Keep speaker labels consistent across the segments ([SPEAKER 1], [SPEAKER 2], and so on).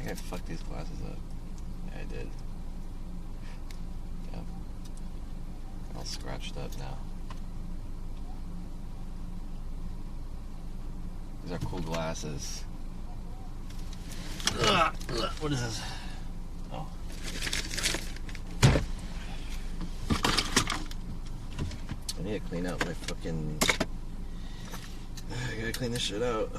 [SPEAKER 1] think I fucked these glasses up. Yeah, I did. Yep. All scratched up now. These are cool glasses. What is this? Oh. I need to clean out my fucking... I gotta clean this shit out.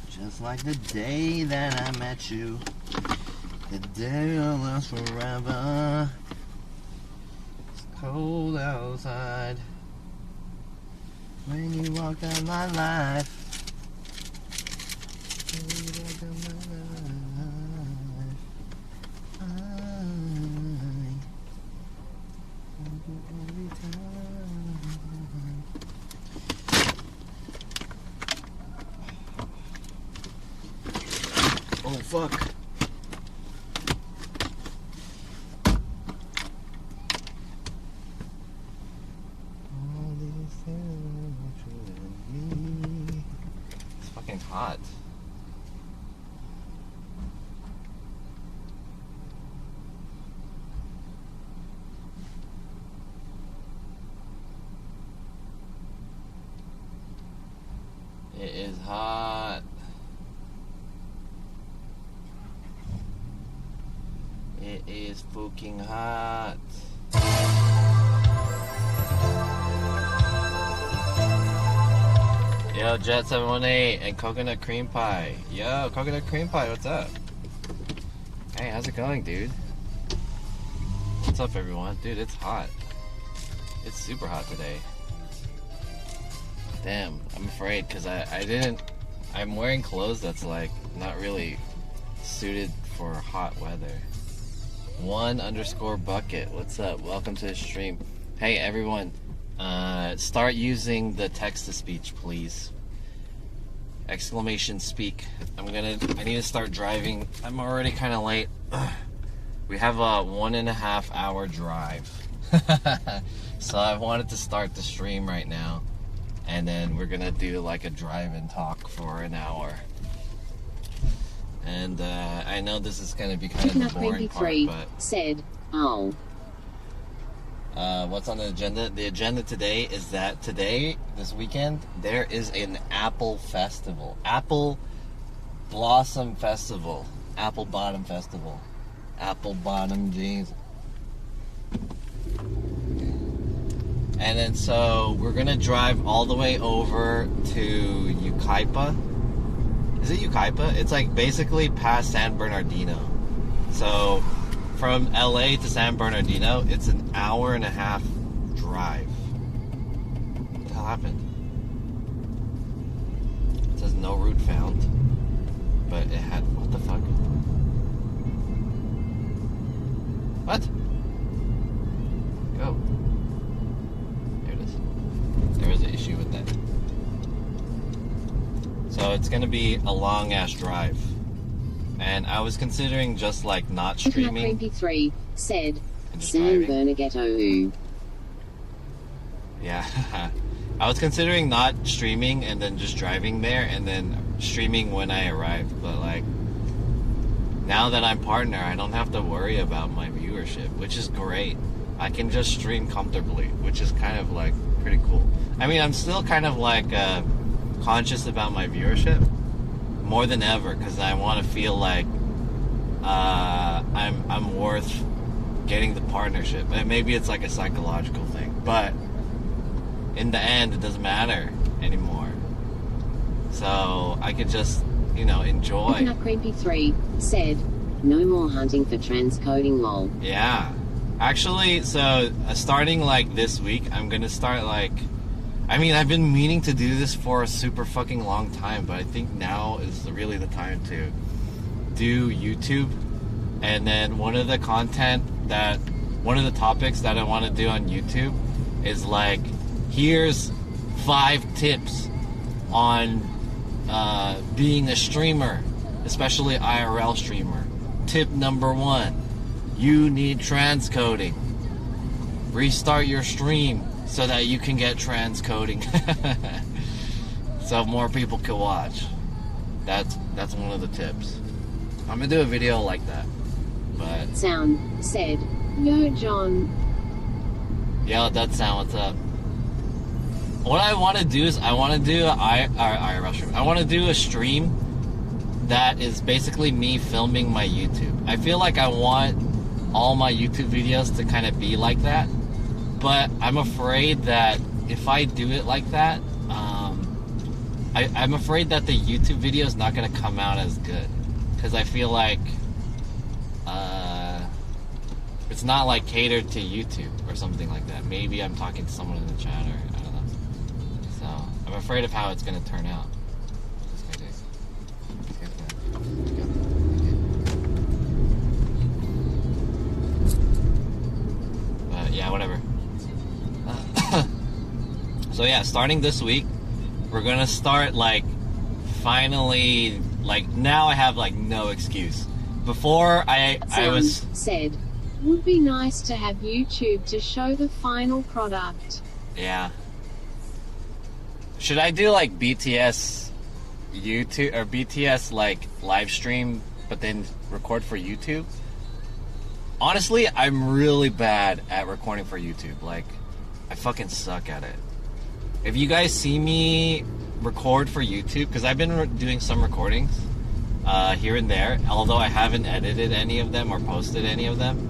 [SPEAKER 1] Just like the day that I met you, the day will last forever. It's cold outside when you walk down my life. When you walk down my life, I want you every time. Oh fuck. It's fucking hot. It is hot. It is fucking hot. Yo, Jet 718 and coconut cream pie. Yo, coconut cream pie, what's up? Hey, how's it going, dude? What's up, everyone? Dude, it's hot. It's super hot today. Damn, I'm afraid because I'm wearing clothes that's like not really suited for hot weather. 1_bucket, what's up? Welcome to the stream. Hey everyone, start using the text-to-speech, please. Exclamation speak. I need to start driving. I'm already kind of late. We have a 1.5 hour drive. So I wanted to start the stream right now. And then we're gonna do like a drive and talk for an hour. And I know this is gonna be kind of the boring part, but
[SPEAKER 2] said, oh.
[SPEAKER 1] What's on the agenda? The agenda today is that this weekend, there is an Apple Festival. Apple Blossom Festival. Apple Bottom Festival. Apple Bottom jeans. And then so we're gonna drive all the way over to Yucaipa. Is it Yucaipa? It's like basically past San Bernardino. So from LA to San Bernardino, it's an 1.5 hour drive. What the hell happened? It says no route found. But it had, what the fuck? What? Go. There it is. There was an issue with that. So it's gonna be a long ass drive. And I was considering just like not streaming.
[SPEAKER 2] 23 said, San Bernardino.
[SPEAKER 1] Yeah. I was considering not streaming and then just driving there and then streaming when I arrived. But like, now that I'm partner, I don't have to worry about my viewership, which is great. I can just stream comfortably, which is kind of like pretty cool. I mean, I'm still kind of like conscious about my viewership more than ever because I want to feel like I'm worth getting the partnership. And maybe it's like a psychological thing, but in the end, it doesn't matter anymore. So I could just, you know, enjoy.
[SPEAKER 2] Coconut Creepy 3 said, no more hunting for transcoding lol.
[SPEAKER 1] Yeah. Actually, so starting like this week, I'm gonna start like, I mean, I've been meaning to do this for a super fucking long time, but I think now is really the time to do YouTube. And then one of the topics that I want to do on YouTube is like, here's 5 tips on being a streamer especially IRL streamer. Tip number 1, you need transcoding. Restart your stream so that you can get transcoding. So more people can watch. That's one of the tips. I'm gonna do a video like that. But
[SPEAKER 2] Sound said, "Yo, John."
[SPEAKER 1] yeah, that sound. What's up? What I want to do is I want to do IRL stream. I want to do a stream that is basically me filming my YouTube. I feel like I want all my YouTube videos to kind of be like that, but I'm afraid that if I do it like that, I'm afraid that the YouTube video is not going to come out as good, because I feel like it's not like catered to YouTube or something like that. Maybe I'm talking to someone in the chat, or I don't know. So I'm afraid of how it's going to turn out. But yeah, whatever. So yeah, starting this week, we're gonna start like finally, like now I have like no excuse. Before I was
[SPEAKER 2] said, would be nice to have YouTube to show the final product.
[SPEAKER 1] Yeah. Should I do like BTS YouTube or BTS like live stream but then record for YouTube? Honestly, I'm really bad at recording for YouTube. Like, I fucking suck at it. If you guys see me record for YouTube, because I've been doing some recordings here and there, although I haven't edited any of them or posted any of them.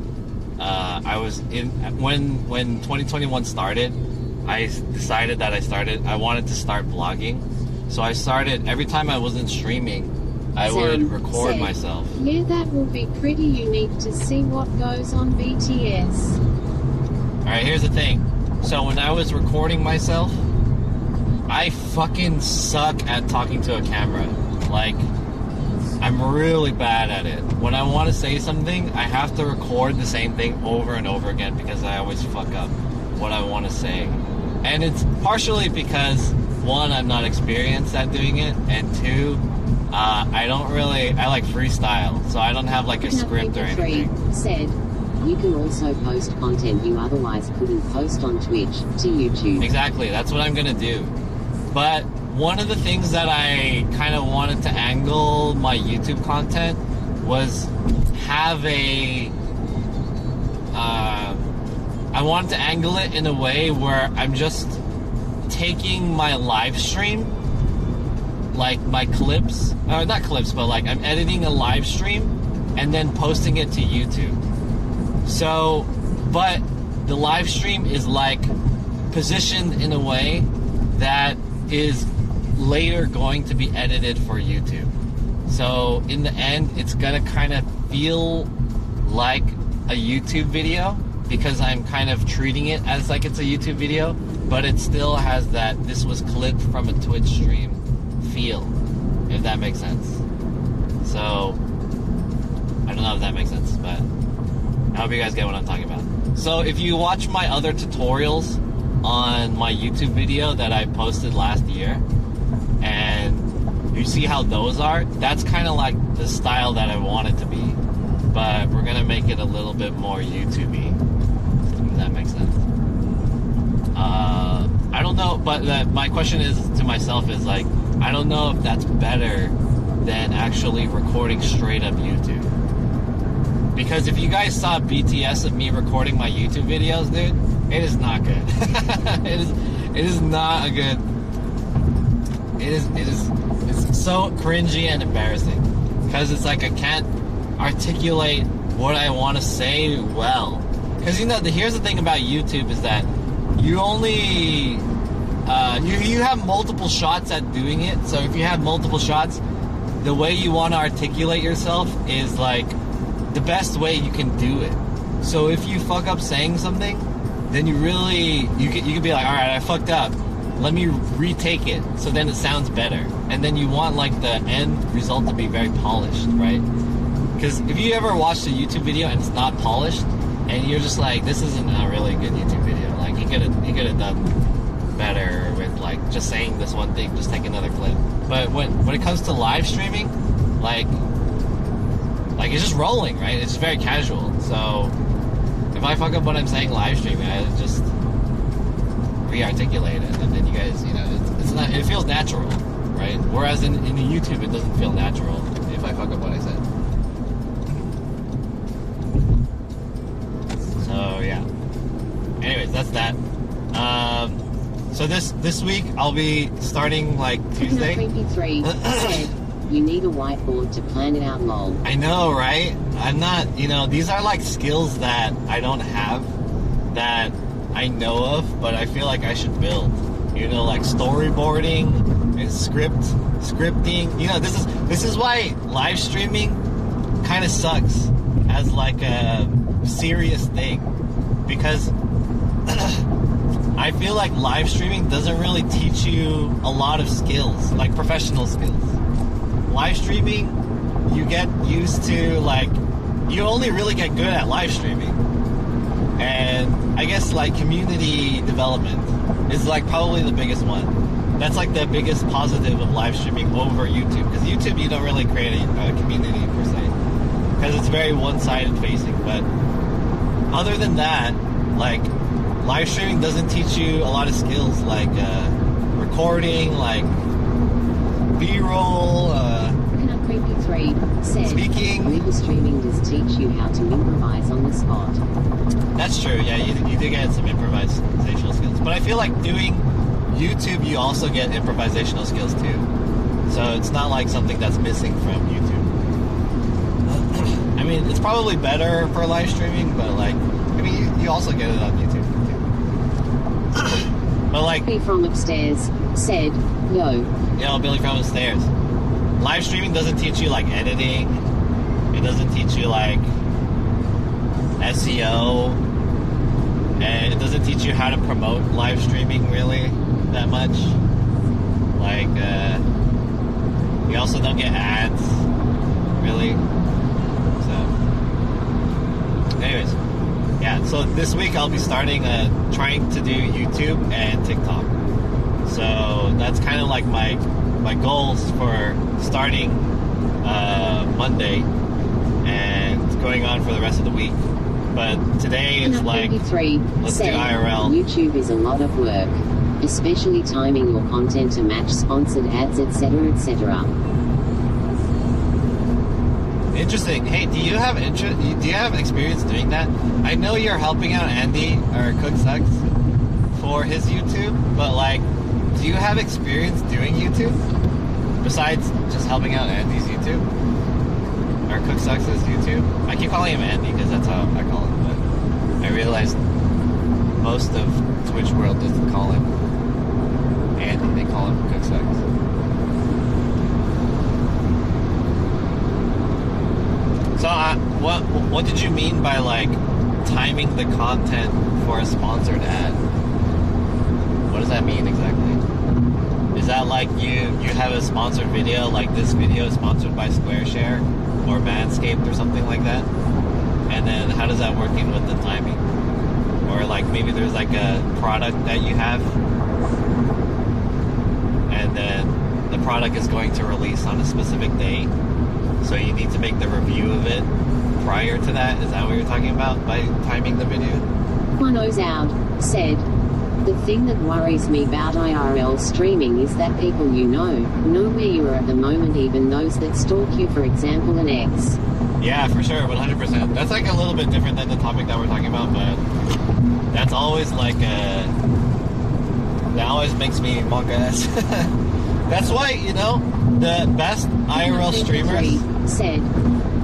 [SPEAKER 1] I was in when 2021 started. I decided that I wanted to start vlogging, so I started every time I wasn't streaming, I would record myself.
[SPEAKER 2] Yeah, that will be pretty unique to see what goes on BTS.
[SPEAKER 1] All right, here's the thing. So when I was recording myself, I fucking suck at talking to a camera. Like, I'm really bad at it. When I want to say something, I have to record the same thing over and over again because I always fuck up what I want to say. And it's partially because, one, I'm not experienced at doing it, and two, I like freestyle, so I don't have like a script or anything.
[SPEAKER 2] Said, you can also post content you otherwise couldn't post on Twitch to YouTube.
[SPEAKER 1] Exactly, that's what I'm gonna do. But one of the things that I kind of wanted to angle my YouTube content was have I wanted to angle it in a way where I'm just taking my live stream, like my clips, or not clips, but like I'm editing a live stream and then posting it to YouTube. So, but the live stream is like positioned in a way that is later going to be edited for YouTube. So in the end, it's gonna kind of feel like a YouTube video because I'm kind of treating it as like it's a YouTube video, but it still has that this was clipped from a Twitch stream feel, if that makes sense. So I don't know if that makes sense, but I hope you guys get what I'm talking about. So if you watch my other tutorials on my YouTube video that I posted last year, and you see how those are, that's kind of like the style that I want it to be, but we're gonna make it a little bit more YouTube-y, if that makes sense. I don't know, but my question is to myself is like, I don't know if that's better than actually recording straight up YouTube. Because if you guys saw BTS of me recording my YouTube videos, dude, it is not good. it is not a good. It's so cringy and embarrassing because it's like I can't articulate what I want to say well. Because here's the thing about YouTube is that you only you have multiple shots at doing it. So if you have multiple shots, the way you want to articulate yourself is like the best way you can do it. So if you fuck up saying something, then you can be like, all right, I fucked up. Let me retake it so then it sounds better. And then you want like the end result to be very polished, right? Because if you ever watched a YouTube video and it's not polished, and you're just like, this isn't a really good YouTube video. Like he could have done better with like just saying this one thing, just take another clip. But when it comes to live streaming, like it's just rolling, right? It's very casual. So if I fuck up what I'm saying live streaming, I just re-articulate it, and then you guys, it's not. It feels natural, right? Whereas in the YouTube, it doesn't feel natural if I fuck up what I said. So yeah. Anyways, that's that. So this week I'll be starting like Tuesday.
[SPEAKER 2] Creepy 3 said, you need a whiteboard to plan it out, lol.
[SPEAKER 1] I know, right? I'm not, these are like skills that I don't have, that I know of, but I feel like I should build. Like storyboarding and scripting. This is why live streaming kind of sucks as like a serious thing, because I feel like live streaming doesn't really teach you a lot of skills, like professional skills. Live streaming, you get used to, like, you only really get good at live streaming. And I guess like community development is like probably the biggest one. That's like the biggest positive of live streaming over YouTube, because YouTube you don't really create a community per se, because it's very one-sided facing. But other than that, like, live streaming doesn't teach you a lot of skills, like recording, like B-roll,
[SPEAKER 2] Creepy 3 said,
[SPEAKER 1] speaking.
[SPEAKER 2] Live streaming does teach you how to improvise on the spot.
[SPEAKER 1] That's true, yeah, you do get some improvisational skills. But I feel like doing YouTube, you also get improvisational skills too. So it's not like something that's missing from YouTube. I mean, it's probably better for live streaming, but like, I mean, you also get it on YouTube too. But like,
[SPEAKER 2] Billy from upstairs said, yo.
[SPEAKER 1] Billy from upstairs. Live streaming doesn't teach you like editing. It doesn't teach you like SEO. And it doesn't teach you how to promote live streaming really that much. Like, you also don't get ads, really. So, anyways, yeah. So this week I'll be starting trying to do YouTube and TikTok. So that's kind of like my goals for starting Monday and going on for the rest of the week. But today is like, let's do IRL.
[SPEAKER 2] YouTube is a lot of work, especially timing your content to match sponsored ads, etc., etc.
[SPEAKER 1] Interesting. Hey, do you have experience doing that? I know you're helping out Andy or Cook Sucks for his YouTube, but like, do you have experience doing YouTube besides just helping out Andy's YouTube or Cook Sucks' YouTube? I keep calling him Andy because that's how I call him, but I realized most of Twitch world doesn't call him Andy; they call him Cook Sucks. So, what did you mean by like timing the content for a sponsored ad? What does that mean exactly? Is that like you have a sponsored video, like this video is sponsored by Squareshare or Manscaped or something like that? And then how does that work in with the timing? Or like maybe there's like a product that you have, and then the product is going to release on a specific day, so you need to make the review of it prior to that. Is that what you're talking about by timing the video?
[SPEAKER 2] Quano's out said, the thing that worries me about IRL streaming is that people know where you are at the moment, even those that stalk you, for example, an ex.
[SPEAKER 1] Yeah, for sure, 100%. That's like a little bit different than the topic that we're talking about, but that's always like that always makes me manga ass. That's why, the best IRL streamers
[SPEAKER 2] said,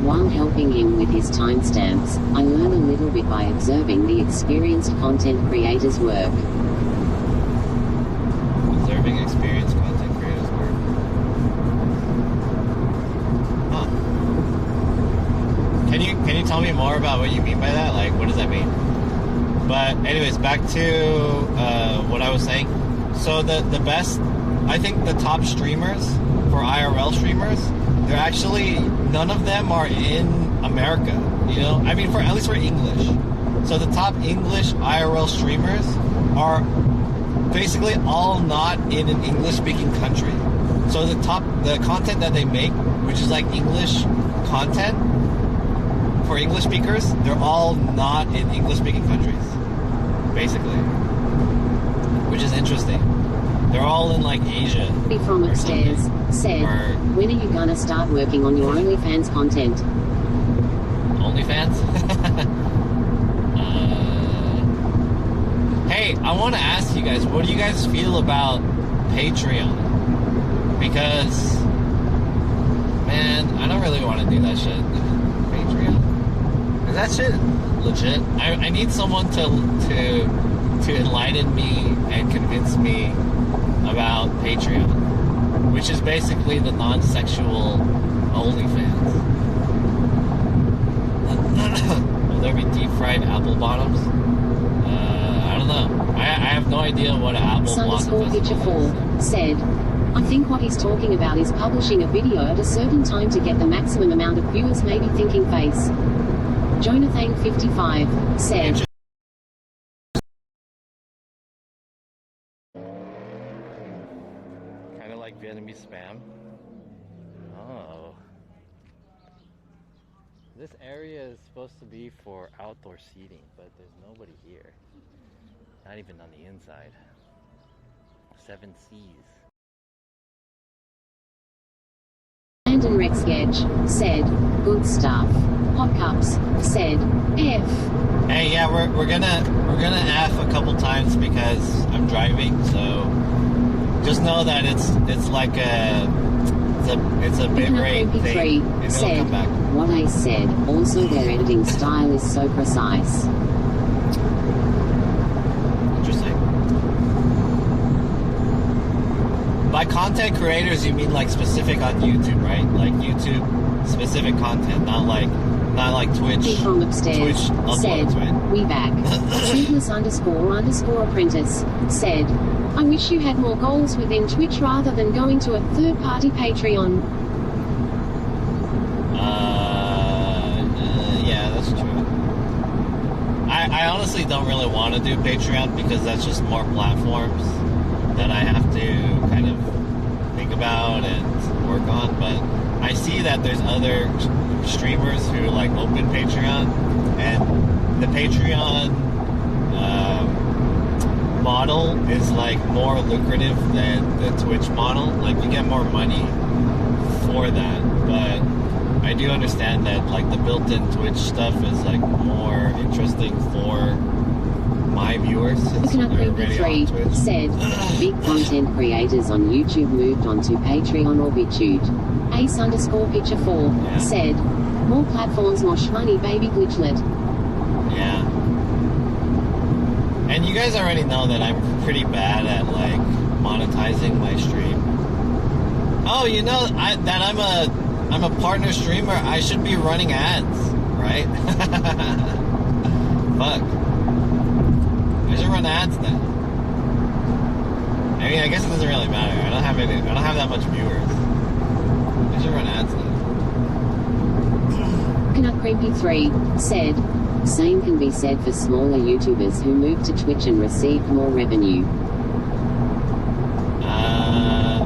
[SPEAKER 2] while helping him with his timestamps, I learn a little bit by observing the experienced content creators' work.
[SPEAKER 1] Observing experienced content creators' work. Huh. Can you tell me more about what you mean by that? Like, what does that mean? But anyways, back to what I was saying. So the best, I think the top streamers for IRL streamers, they're actually, none of them are in America, I mean, at least for English. So the top English IRL streamers are basically all not in an English-speaking country. So the content that they make which is like English content for English speakers, they're all not in English-speaking countries, basically, which is interesting. They're all in like Asia.
[SPEAKER 2] From upstairs said, when are you gonna start working on your OnlyFans content?
[SPEAKER 1] OnlyFans? Hey, I want to ask you guys, what do you guys feel about Patreon? Because, man, I don't really want to do that shit. Patreon? Is that shit legit? I need someone to enlighten me and convince me about Patreon, which is basically the non-sexual OnlyFans. Will there be deep-fried apple bottoms? I don't know. I have no idea what an apple blossom
[SPEAKER 2] Picture 4 said, I think what he's talking about is publishing a video at a certain time to get the maximum amount of viewers, maybe thinking face. Jonathan 55 said,
[SPEAKER 1] kind of like Vietnamese spam. Oh. This area is supposed to be for outdoor seating, but there's nobody here. Not even on the inside. 7 C's.
[SPEAKER 2] Landon Rexgedge said, good stuff. Hot Cups said, F.
[SPEAKER 1] Hey, yeah, we're gonna F a couple times because I'm driving, so just know that it's like it's a bit rate thing, and it'll
[SPEAKER 2] said,
[SPEAKER 1] come back.
[SPEAKER 2] What I said. Also, their editing style is so precise.
[SPEAKER 1] Interesting. By content creators, you mean like specific on YouTube, right? Like YouTube specific content, not like Twitch.
[SPEAKER 2] From upstairs
[SPEAKER 1] Twitch
[SPEAKER 2] said,
[SPEAKER 1] uploads,
[SPEAKER 2] we back. Sleepless__apprentice said, I wish you had more goals within Twitch rather than going to a third-party Patreon.
[SPEAKER 1] Yeah, that's true. I honestly don't really want to do Patreon because that's just more platforms that I have to kind of think about and work on, but I see that there's other streamers who like open Patreon, and the Patreon model is like more lucrative than the Twitch model. Like you get more money for that, but I do understand that like the built-in Twitch stuff is like more interesting for my viewers since they're already on Twitch.
[SPEAKER 2] Said, big content creators on YouTube moved onto Patreon or BitChute. Ace_picture4 said, more platforms, more shmoney, baby glitchlet.
[SPEAKER 1] Yeah. And you guys already know that I'm pretty bad at like monetizing my stream. Oh, you know that I'm a partner streamer. I should be running ads, right? Fuck. I should run ads now. I mean, I guess it doesn't really matter. I don't have that much viewers. I should run ads now.
[SPEAKER 2] Peanut Creepy 3 said, same can be said for smaller YouTubers who moved to Twitch and received more revenue.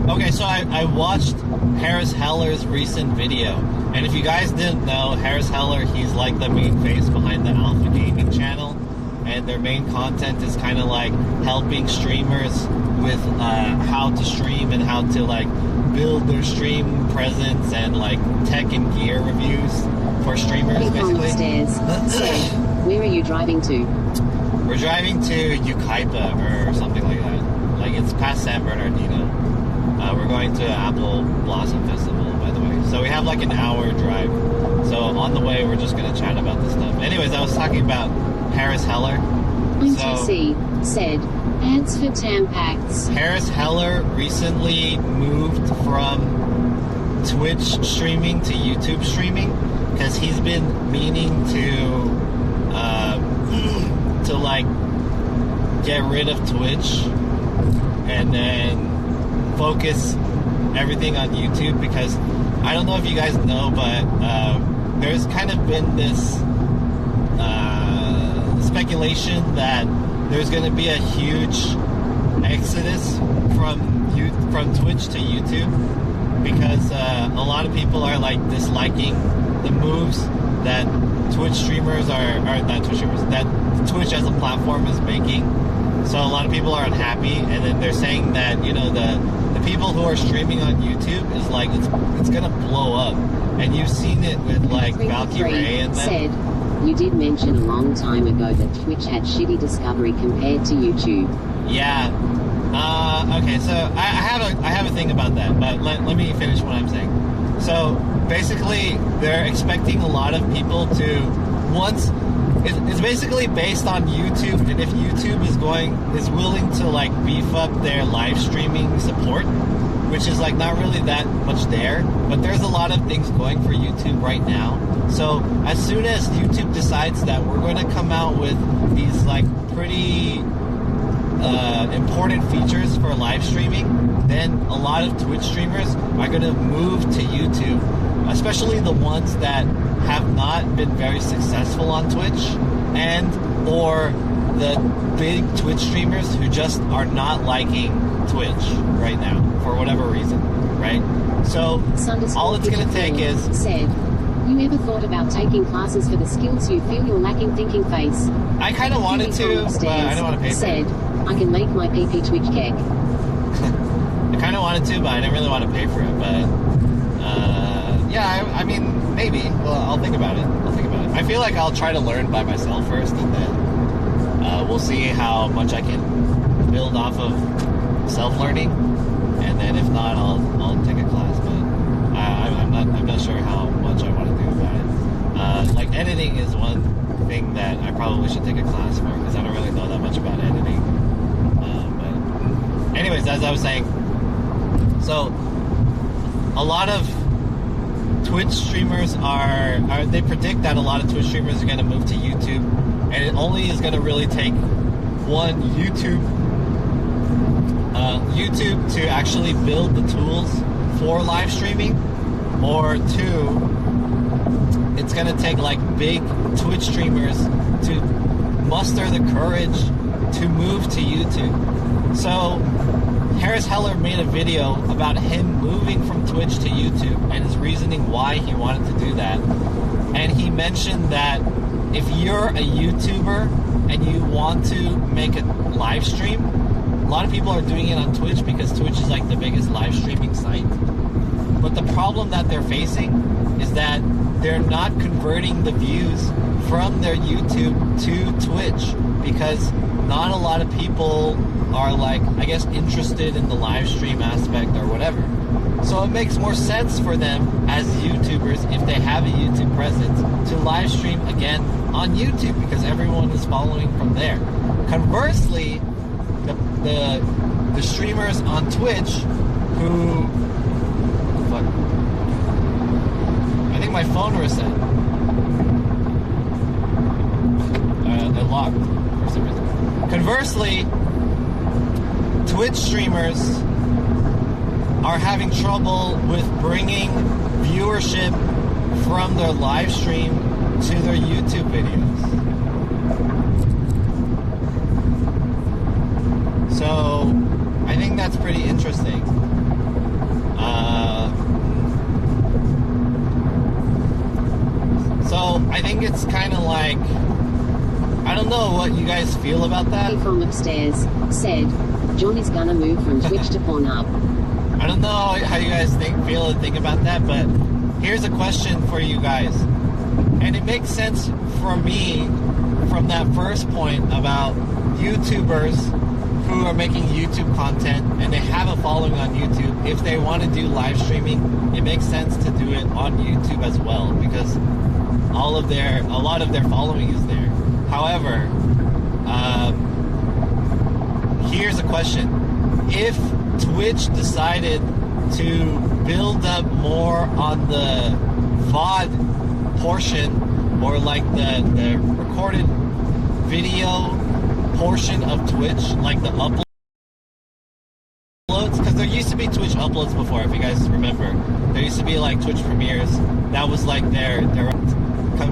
[SPEAKER 1] Okay, so I watched Harris Heller's recent video, and if you guys didn't know, Harris Heller, he's like the main face behind the Alpha Gaming channel, and their main content is kind of like helping streamers with how to stream and how to like build their stream presence and like tech and gear reviews for streamers, basically.
[SPEAKER 2] Upstairs said, where are you driving to?
[SPEAKER 1] We're driving to Yucaipa or something like that. Like it's past San Bernardino. We're going to Apple Blossom Festival, by the way. So we have like an hour drive. So on the way, we're just going to chat about this stuff. Anyways, I was talking about Harris Heller.
[SPEAKER 2] MTC said, ads for Tampax.
[SPEAKER 1] Harris Heller recently moved from Twitch streaming to YouTube streaming because he's been meaning to like get rid of Twitch and then focus everything on YouTube, because I don't know if you guys know, but there's kind of been this speculation that there's going to be a huge exodus from Twitch to YouTube, because a lot of people are like disliking the moves that Twitch streamers are, or not Twitch streamers, that Twitch as a platform is making. So a lot of people are unhappy, and then they're saying that, you know, the people who are streaming on YouTube is like, it's gonna blow up. And you've seen it with like Valky Ray and them.
[SPEAKER 2] Said, you did mention a long time ago that Twitch had shitty discovery compared to YouTube.
[SPEAKER 1] Yeah. Okay, so I have a thing about that, but let me finish what I'm saying. So basically, they're expecting a lot of people to it's basically based on YouTube, and if YouTube is willing to like beef up their live streaming support, which is like not really that much there, but there's a lot of things going for YouTube right now. So as soon as YouTube decides that we're going to come out with these like pretty important features for live streaming, then a lot of Twitch streamers are going to move to YouTube, especially the ones that have not been very successful on Twitch, and or the big Twitch streamers who just are not liking Twitch right now for whatever reason, right? So all it's going to take is...
[SPEAKER 2] Said, you ever thought about taking classes for the skills you feel you're lacking? Thinking face.
[SPEAKER 1] I kind of wanted to, but I don't want to pay for
[SPEAKER 2] said,
[SPEAKER 1] it.
[SPEAKER 2] I can make my PP Twitch keg.
[SPEAKER 1] I kind of wanted to, but I didn't really want to pay for it. But yeah, I mean, maybe. Well, I'll think about it. I feel like I'll try to learn by myself first, and then we'll see how much I can build off of self-learning. And then if not, I'll take a class. But I'm not sure how much I want to do about it. Like editing is one thing that I probably should take a class for, because I don't really know that much about editing. But anyways, as I was saying, so a lot of Twitch streamers they predict that a lot of Twitch streamers are going to move to YouTube, and it only is going to really take one, YouTube to actually build the tools for live streaming, or two, it's going to take like big Twitch streamers to muster the courage to move to YouTube. So Harris Heller made a video about him moving from Twitch to YouTube and his reasoning why he wanted to do that. And he mentioned that if you're a YouTuber and you want to make a live stream, a lot of people are doing it on Twitch because Twitch is like the biggest live streaming site. But the problem that they're facing is that they're not converting the views from their YouTube to Twitch, because not a lot of people are like, I guess, interested in the live stream aspect or whatever. So it makes more sense for them as YouTubers, if they have a YouTube presence, to live stream again on YouTube, because everyone is following from there. Conversely, the streamers on Twitch who... Fuck. I think my phone reset. It locked for some reason. Conversely, Twitch streamers are having trouble with bringing viewership from their live stream to their YouTube videos. So I think that's pretty interesting. So I think it's kind of like, I don't know what you guys feel about that.
[SPEAKER 2] From upstairs said, John is gonna move from Twitch to Pornhub.
[SPEAKER 1] I don't know how you guys feel and think about that, but here's a question for you guys. And it makes sense for me from that first point about YouTubers who are making YouTube content and they have a following on YouTube. If they want to do live streaming, it makes sense to do it on YouTube as well, because a lot of their following is there. However, here's a question. If Twitch decided to build up more on the VOD portion, or like the recorded video portion of Twitch, like the uploads, because there used to be Twitch uploads before, if you guys remember. There used to be like Twitch premieres. That was like their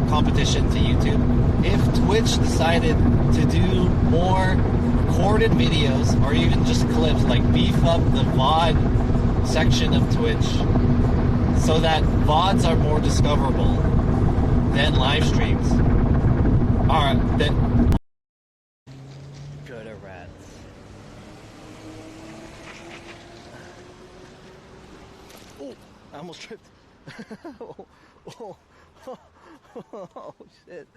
[SPEAKER 1] competition to YouTube. If Twitch decided to do more recorded videos, or even just clips, like beef up the VOD section of Twitch so that VODs are more discoverable than live streams are. Go to rats. Oh, I almost tripped. Oh, shit.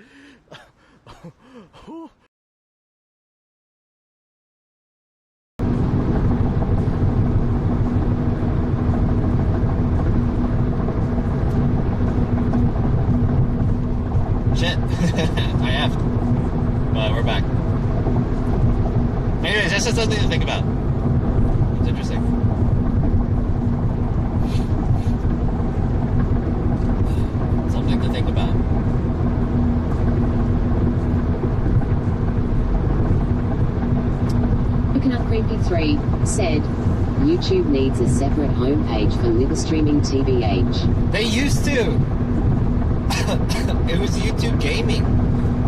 [SPEAKER 1] Shit. I have. But we're back. Anyways, that's just something to think about. It's interesting. Something to think about.
[SPEAKER 2] Coconut Creepy 3 said, YouTube needs a separate homepage for live streaming TBH.
[SPEAKER 1] They used to. It was YouTube Gaming.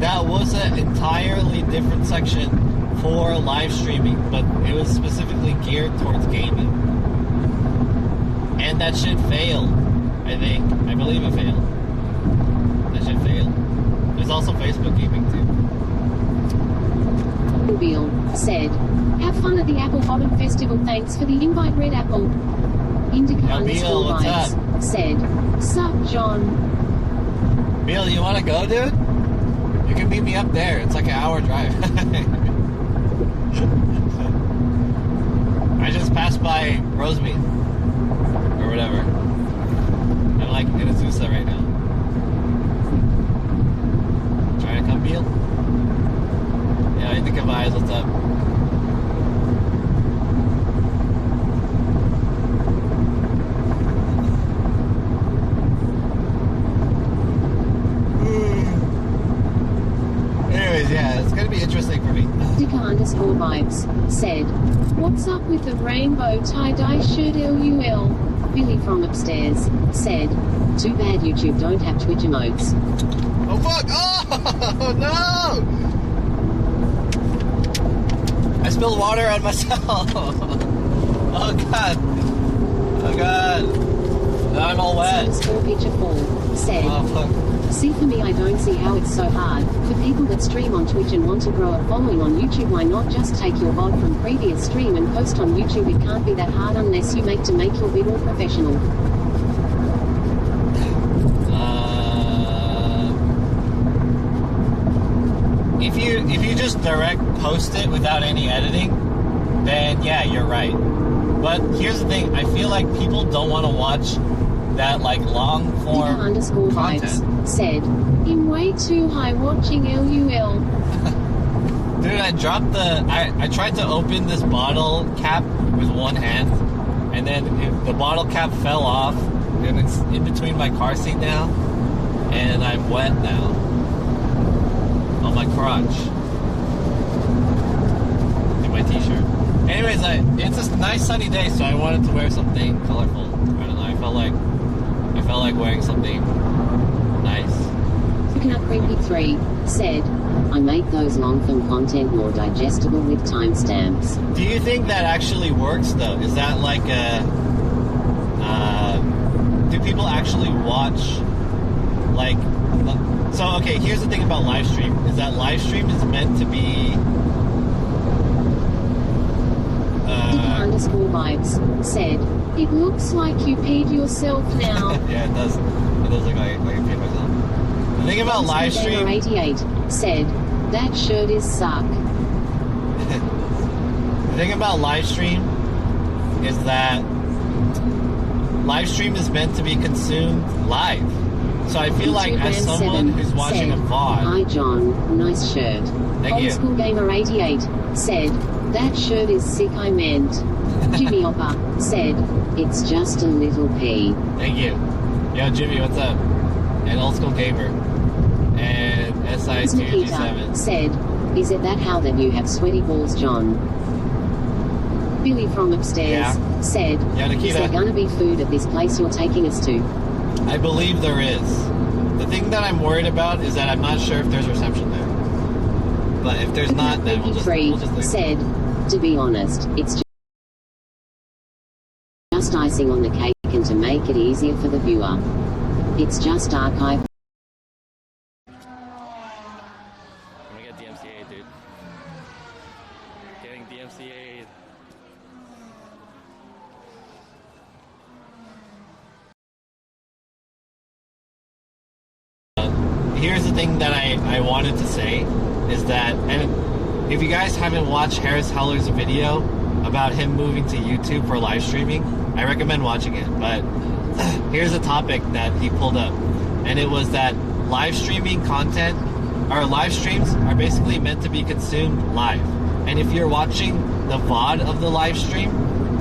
[SPEAKER 1] That was an entirely different section for live streaming, but it was specifically geared towards gaming. And that shit failed, I think. I believe it failed. That shit failed. There's also Facebook Gaming too.
[SPEAKER 2] Bill said, have fun at the Apple Bottom Festival. Thanks for the invite, Red Apple. Indica
[SPEAKER 1] Bill, what's
[SPEAKER 2] vibes said, sup, John.
[SPEAKER 1] Bill, you want to go, dude? You can meet me up there. It's like an hour drive. I just passed by Rosemead. Or whatever. I'm like in Azusa right now. Trying to come, Bill? Yeah, Indica vibes, what's up? Yeah, it's gonna be interesting for me.
[SPEAKER 2] Dicker_vibes said, what's up with the rainbow tie-dye shirt LUL? Billy from upstairs said, too bad YouTube don't have Twitch emotes.
[SPEAKER 1] Oh fuck! Oh no! I spilled water on myself. Oh god! Oh god! Now I'm all wet.
[SPEAKER 2] Picture4 said,
[SPEAKER 1] oh fuck.
[SPEAKER 2] See, for me, I don't see how it's so hard. For people that stream on Twitch and want to grow a following on YouTube, why not just take your VOD from previous stream and post on YouTube? It can't be that hard unless you make your vid all professional.
[SPEAKER 1] If you just direct post it without any editing, then yeah, you're right. But here's the thing, I feel like people don't want to watch that like long form
[SPEAKER 2] Vibes said, I'm way too high watching LUL.
[SPEAKER 1] Dude, I dropped I tried to open this bottle cap with one hand, and then the bottle cap fell off, and it's in between my car seat now, and I'm wet now on my crotch in my t-shirt. Anyways, it's a nice sunny day, so I wanted to wear something colorful. I don't know, I felt like wearing something nice.
[SPEAKER 2] Coconut Creepy 3 said, I make those long-form content more digestible with timestamps.
[SPEAKER 1] Do you think that actually works, though? Is that like do people actually watch, like... So, okay, here's the thing about live stream, is that live stream is meant to be...
[SPEAKER 2] Vibes said, it looks like you peed yourself now.
[SPEAKER 1] Yeah, it does. It does look like I peed myself. The thing about live stream...
[SPEAKER 2] 88 said, that shirt is suck.
[SPEAKER 1] The thing about live stream is that live stream is meant to be consumed live. So I feel like as someone who's watching a VOD...
[SPEAKER 2] Hi John, nice shirt.
[SPEAKER 1] Thank you.
[SPEAKER 2] Old School Gamer 88 said, that shirt is sick, I meant. Jimmy Oppa said, it's just a little pee.
[SPEAKER 1] Thank you. Yo, Jimmy, what's up? And Old School Gamer. And SI2G7
[SPEAKER 2] said, is it that how that you have sweaty balls, John? Billy from upstairs said, is there gonna be food at this place you're taking us to?
[SPEAKER 1] I believe there is. The thing that I'm worried about is that I'm not sure if there's reception there. But if there's not, then we'll just leave.
[SPEAKER 2] Said, to be honest, it's just icing on the cake and to make it easier for the viewer. It's just archive.
[SPEAKER 1] I'm gonna get DMCA, dude. Getting DMCA. Here's the thing that I wanted to say is that, and if you guys haven't watched Harris Heller's video about him moving to YouTube for live streaming, I recommend watching it. But here's a topic that he pulled up, and it was that live streaming content, or live streams, are basically meant to be consumed live. And if you're watching the VOD of the live stream,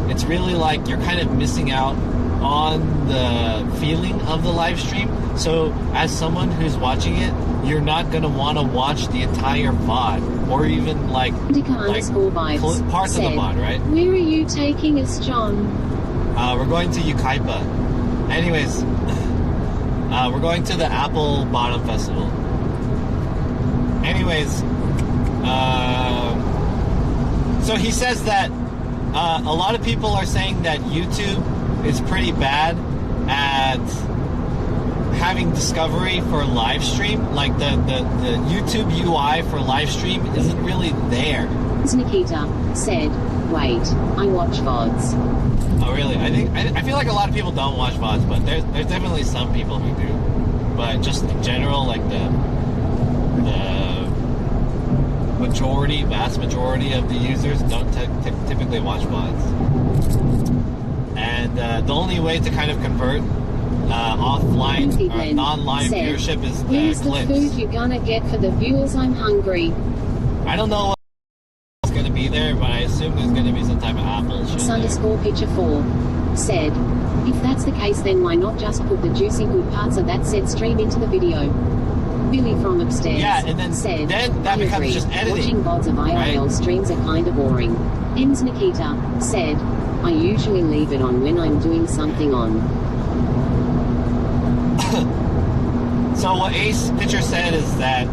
[SPEAKER 1] it's really like you're kind of missing out on the feeling of the live stream. So as someone who's watching it, you're not going to want to watch the entire VOD, or even like parts of the VOD, right?
[SPEAKER 2] Where are you taking us, John?
[SPEAKER 1] We're going to Yucaipa. Anyways, we're going to the Apple Bottom Festival. Anyways, so he says that a lot of people are saying that YouTube is pretty bad at having discovery for live stream. Like the YouTube UI for live stream isn't really there.
[SPEAKER 2] Nikita said, wait, I watch VODs.
[SPEAKER 1] Oh really? I feel like a lot of people don't watch VODs, but there's definitely some people who do. But just in general, like the vast majority of the users don't typically watch VODs. And the only way to kind of convert offline or non-live viewership is
[SPEAKER 2] where's the
[SPEAKER 1] clips.
[SPEAKER 2] food you're gonna get for the viewers? I'm hungry.
[SPEAKER 1] I don't know what's gonna be there, but I assume there's gonna be some type of Apple shit
[SPEAKER 2] _ picture 4 said, if that's the case, then why not just put the juicy good parts of that said stream into the video? Billy from upstairs
[SPEAKER 1] and then
[SPEAKER 2] said,
[SPEAKER 1] that becomes just editing.
[SPEAKER 2] Watching VODs of IRL
[SPEAKER 1] right? Streams
[SPEAKER 2] are kinda boring. Ems Nikita said, I usually leave it on when I'm doing something on.
[SPEAKER 1] So what Ace Pitcher said is that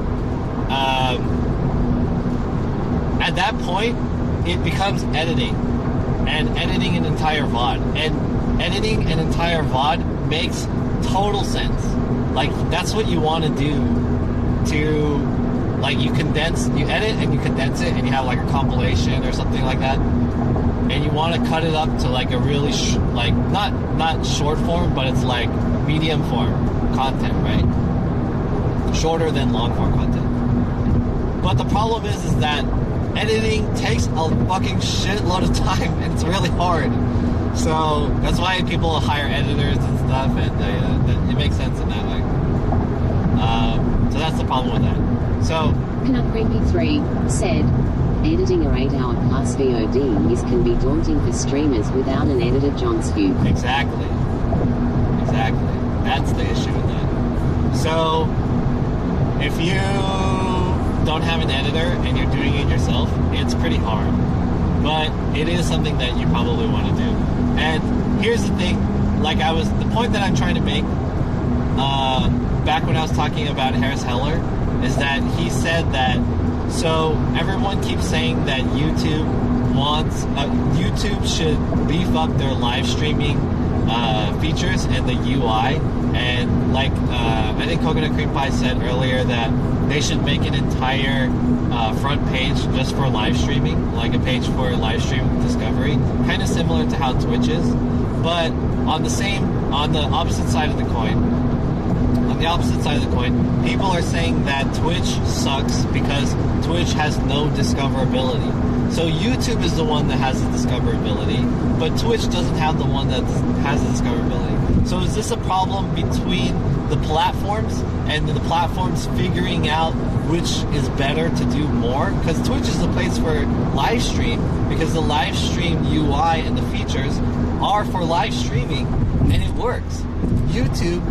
[SPEAKER 1] at that point it becomes editing, and editing an entire VOD, and editing an entire VOD makes total sense. Like that's what you want to do to, like, you edit and you condense it, and you have like a compilation or something like that, and you want to cut it up to like a really like not short form, but it's like medium form content, right? Shorter than long form content. But the problem is that editing takes a fucking shitload of time, and it's really hard. So that's why people hire editors and stuff, and it makes sense in that way. So that's the problem with that. So
[SPEAKER 2] Canuck Creepy 3 said, editing a 8-hour plus VOD can be daunting for streamers without an editor. John's view.
[SPEAKER 1] Exactly. That's the issue with that. So if you don't have an editor and you're doing it yourself, it's pretty hard. But it is something that you probably want to do. And here's the thing, the point that I'm trying to make, back when I was talking about Harris Heller, is that he said that, so everyone keeps saying that YouTube should beef up their live streaming features and the UI, and I think Coconut Cream Pie said earlier that they should make an entire front page just for live streaming, like a page for live stream discovery, kind of similar to how Twitch is. But on the opposite side of the coin, people are saying that Twitch sucks because Twitch has no discoverability. So YouTube is the one that has the discoverability, but Twitch doesn't have the one that has the discoverability. So is this a problem between the platforms, and the platforms figuring out which is better to do more? Because Twitch is the place for live stream, because the live stream UI and the features are for live streaming, and it works. YouTube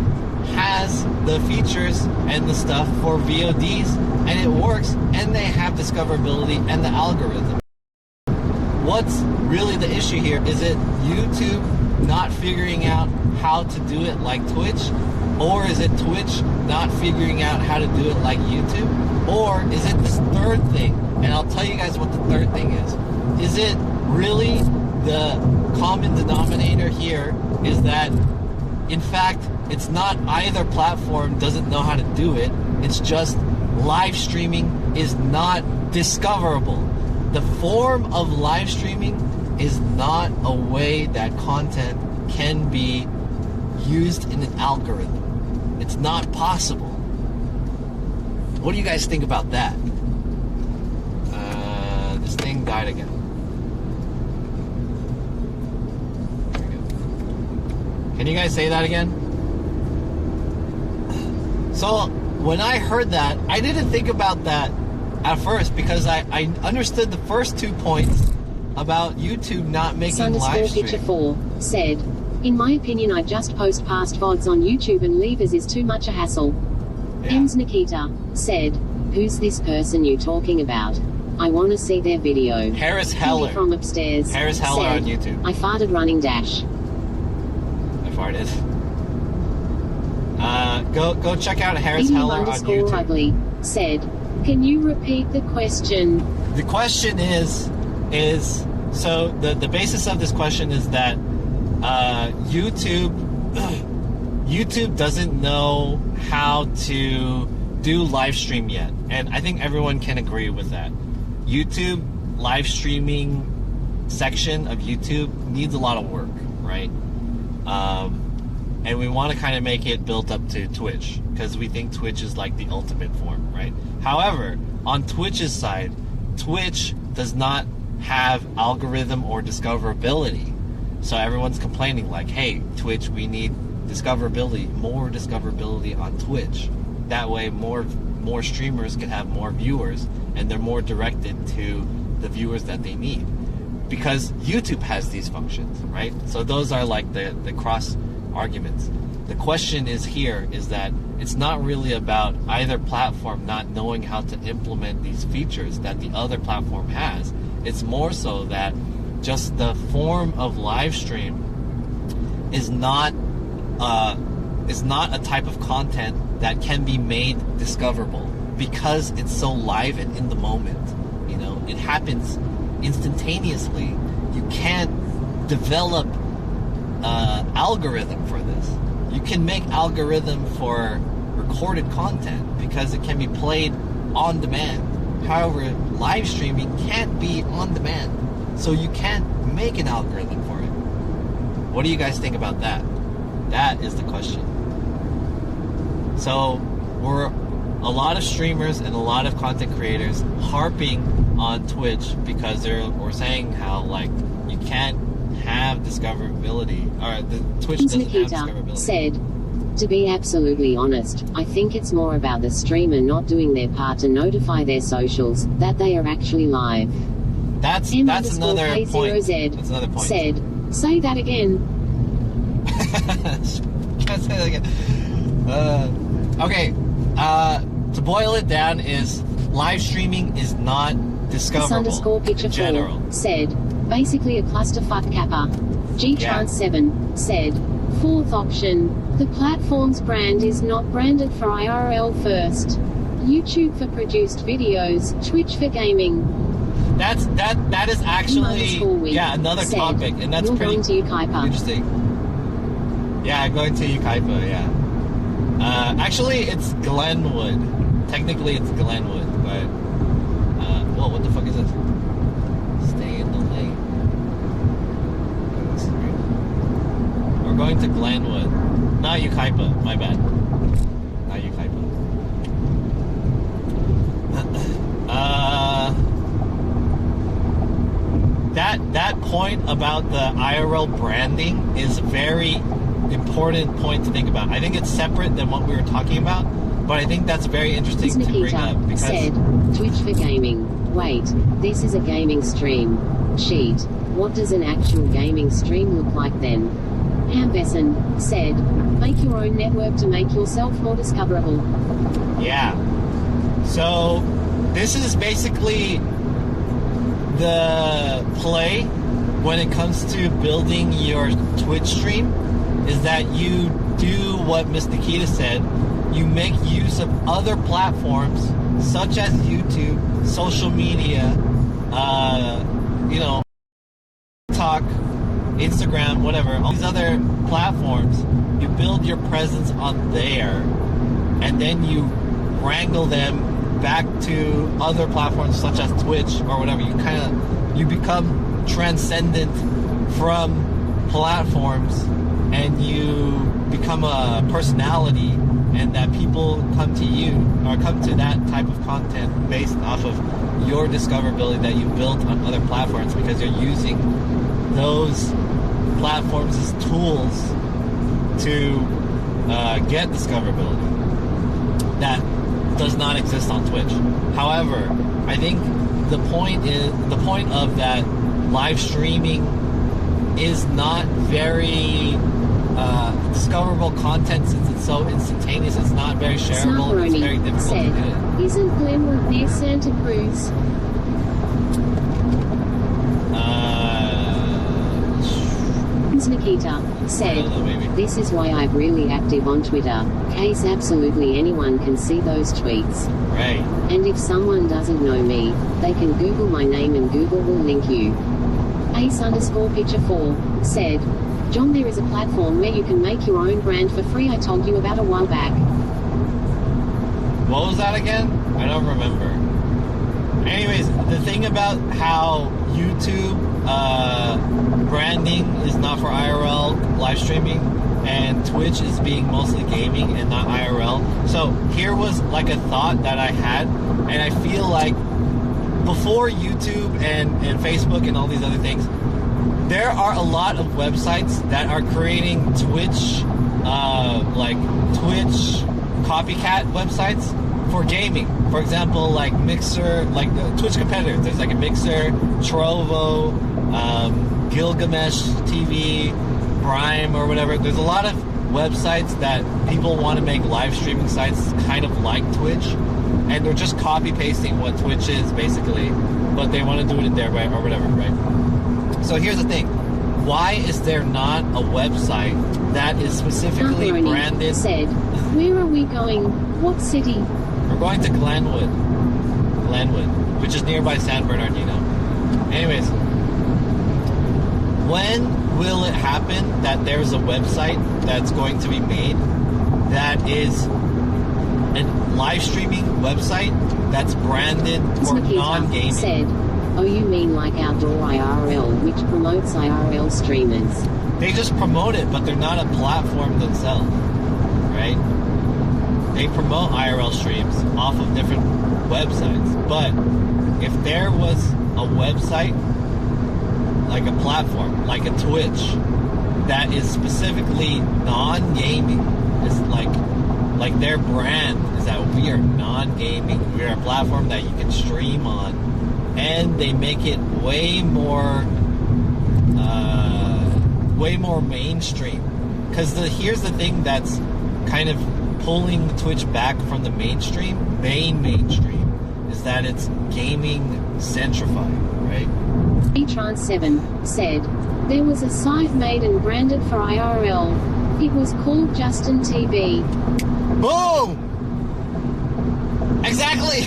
[SPEAKER 1] has the features and the stuff for VODs, and it works, and they have discoverability and the algorithm. What's really the issue here? Is it YouTube not figuring out how to do it like Twitch? Or is it Twitch not figuring out how to do it like YouTube? Or is it this third thing? And I'll tell you guys what the third thing is. Is it really the common denominator here is that, in fact, it's not either platform doesn't know how to do it. It's just live streaming is not discoverable. The form of live streaming is not a way that content can be used in an algorithm. It's not possible. What do you guys think about that? This thing died again. There we go. Can you guys say that again? So when I heard that, I didn't think about that at first because I understood the first 2 points about YouTube not making live stream.
[SPEAKER 2] Picture 4 said, in my opinion, I just post past VODs on YouTube and leave as is too much a hassle.
[SPEAKER 1] Yeah.
[SPEAKER 2] Ems Nikita said, who's this person you talking about? I want to see their video.
[SPEAKER 1] Harris
[SPEAKER 2] Kelly
[SPEAKER 1] Heller.
[SPEAKER 2] from upstairs
[SPEAKER 1] Harris Heller
[SPEAKER 2] said,
[SPEAKER 1] on YouTube.
[SPEAKER 2] I farted running dash.
[SPEAKER 1] I farted. Go check out Harris Heller on YouTube.
[SPEAKER 2] Ugly said, can you repeat the question?
[SPEAKER 1] The question is so the basis of this question is that YouTube doesn't know how to do live stream yet, and I think everyone can agree with that. YouTube live streaming section of YouTube needs a lot of work, right? And we want to kind of make it built up to Twitch because we think Twitch is like the ultimate form, right? However, on Twitch's side, Twitch does not have algorithm or discoverability. So everyone's complaining like, hey, Twitch, we need discoverability, more discoverability on Twitch. That way more streamers can have more viewers and they're more directed to the viewers that they need. Because YouTube has these functions, right? So those are like the cross arguments. The question is here is that it's not really about either platform not knowing how to implement these features that the other platform has. It's more so that just the form of live stream is not a type of content that can be made discoverable because it's so live and in the moment. You know, it happens instantaneously. You can't develop algorithm for this. You can make algorithm for recorded content because it can be played on demand. However, live streaming can't be on demand, so you can't make an algorithm for it. What do you guys think about that? That is the question. So we're a lot of streamers and a lot of content creators harping on Twitch because we're saying how like you can't have discoverability, or the Twitch doesn't have discoverability.
[SPEAKER 2] Said, to be absolutely honest, I think it's more about the streamer not doing their part to notify their socials that they are actually live.
[SPEAKER 1] That's another point. That's another point.
[SPEAKER 2] Said, say that again.
[SPEAKER 1] Can't say that again. Okay. To boil it down is live streaming is not discoverable
[SPEAKER 2] Picture
[SPEAKER 1] in general.
[SPEAKER 2] 4 said, basically a clusterfuck kappa. G-Trans7 said, fourth option, the platform's brand is not branded for IRL first. YouTube for produced videos, Twitch for gaming.
[SPEAKER 1] That is actually another
[SPEAKER 2] said,
[SPEAKER 1] topic, and that's pretty
[SPEAKER 2] going to Ukaipa.
[SPEAKER 1] Interesting. Yeah, going to Ukaipa, yeah. Actually, it's Glenwood. Technically, it's Glenwood, but whoa, what the fuck is this? Stay in the lane. This is weird. We're going to Glenwood, not Ukaipa. My bad. Not Ukaipa. That point about the IRL branding is a very important point to think about. I think it's separate than what we were talking about, but I think that's very interesting to bring up because
[SPEAKER 2] said, Twitch for gaming. Wait, this is a gaming stream. Cheat. What does an actual gaming stream look like then? Hambeson said, make your own network to make yourself more discoverable.
[SPEAKER 1] Yeah. So this is basically the play when it comes to building your Twitch stream, is that you do what Miss Nikita said. You make use of other platforms such as YouTube, social media, TikTok, Instagram, whatever, all these other platforms, you build your presence on there, and then you wrangle them back to other platforms such as Twitch or whatever. You become transcendent from platforms, and you become a personality, and that people come to you or come to that type of content based off of your discoverability that you built on other platforms, because you're using those platforms as tools to get discoverability that does not exist on Twitch. However, I think the point of that live streaming is not very discoverable content, since it's so instantaneous. It's not very shareable. It's very difficult
[SPEAKER 2] said,
[SPEAKER 1] to do.
[SPEAKER 2] Isn't Glenwood near Santa Cruz? Nikita said,
[SPEAKER 1] I don't know, maybe.
[SPEAKER 2] This is why I'm really active on Twitter, case absolutely anyone can see those tweets.
[SPEAKER 1] Right.
[SPEAKER 2] And if someone doesn't know me, they can Google my name and Google will link you. Ace_picture4 said, John, there is a platform where you can make your own brand for free I told you about a while back.
[SPEAKER 1] What was that again? I don't remember. Anyways, the thing about how YouTube branding is not for IRL live streaming, and Twitch is being mostly gaming and not IRL. So here was like a thought that I had, and I feel like before YouTube and Facebook and all these other things, there are a lot of websites that are creating Twitch, like Twitch copycat websites for gaming. For example, like Mixer, like the Twitch competitors. There's like a Mixer, Trovo, Gilgamesh TV, Prime, or whatever. There's a lot of websites that people want to make live streaming sites kind of like Twitch, and they're just copy pasting what Twitch is basically, but they want to do it in their way or whatever, right? So here's the thing. Why is there not a website that is specifically branded?
[SPEAKER 2] Said, where are we going? What city?
[SPEAKER 1] We're going to Glenwood, which is nearby San Bernardino. Anyways, when will it happen that there's a website that's going to be made that is a live streaming website that's branded for non-gaming?
[SPEAKER 2] Said, oh, you mean like Outdoor IRL, which promotes IRL streamers?
[SPEAKER 1] They just promote it, but they're not a platform themselves, right? They promote IRL streams off of different websites. But if there was a website, like a platform, like a Twitch, that is specifically non-gaming, it's like their brand is that we are non-gaming, we are a platform that you can stream on, and they make it way more mainstream. Because here's the thing that's kind of pulling Twitch back from the mainstream, is that it's gaming centrified, right?
[SPEAKER 2] eTrans7 said, there was a site made and branded for IRL. It was called Justin TV.
[SPEAKER 1] Boom! Exactly!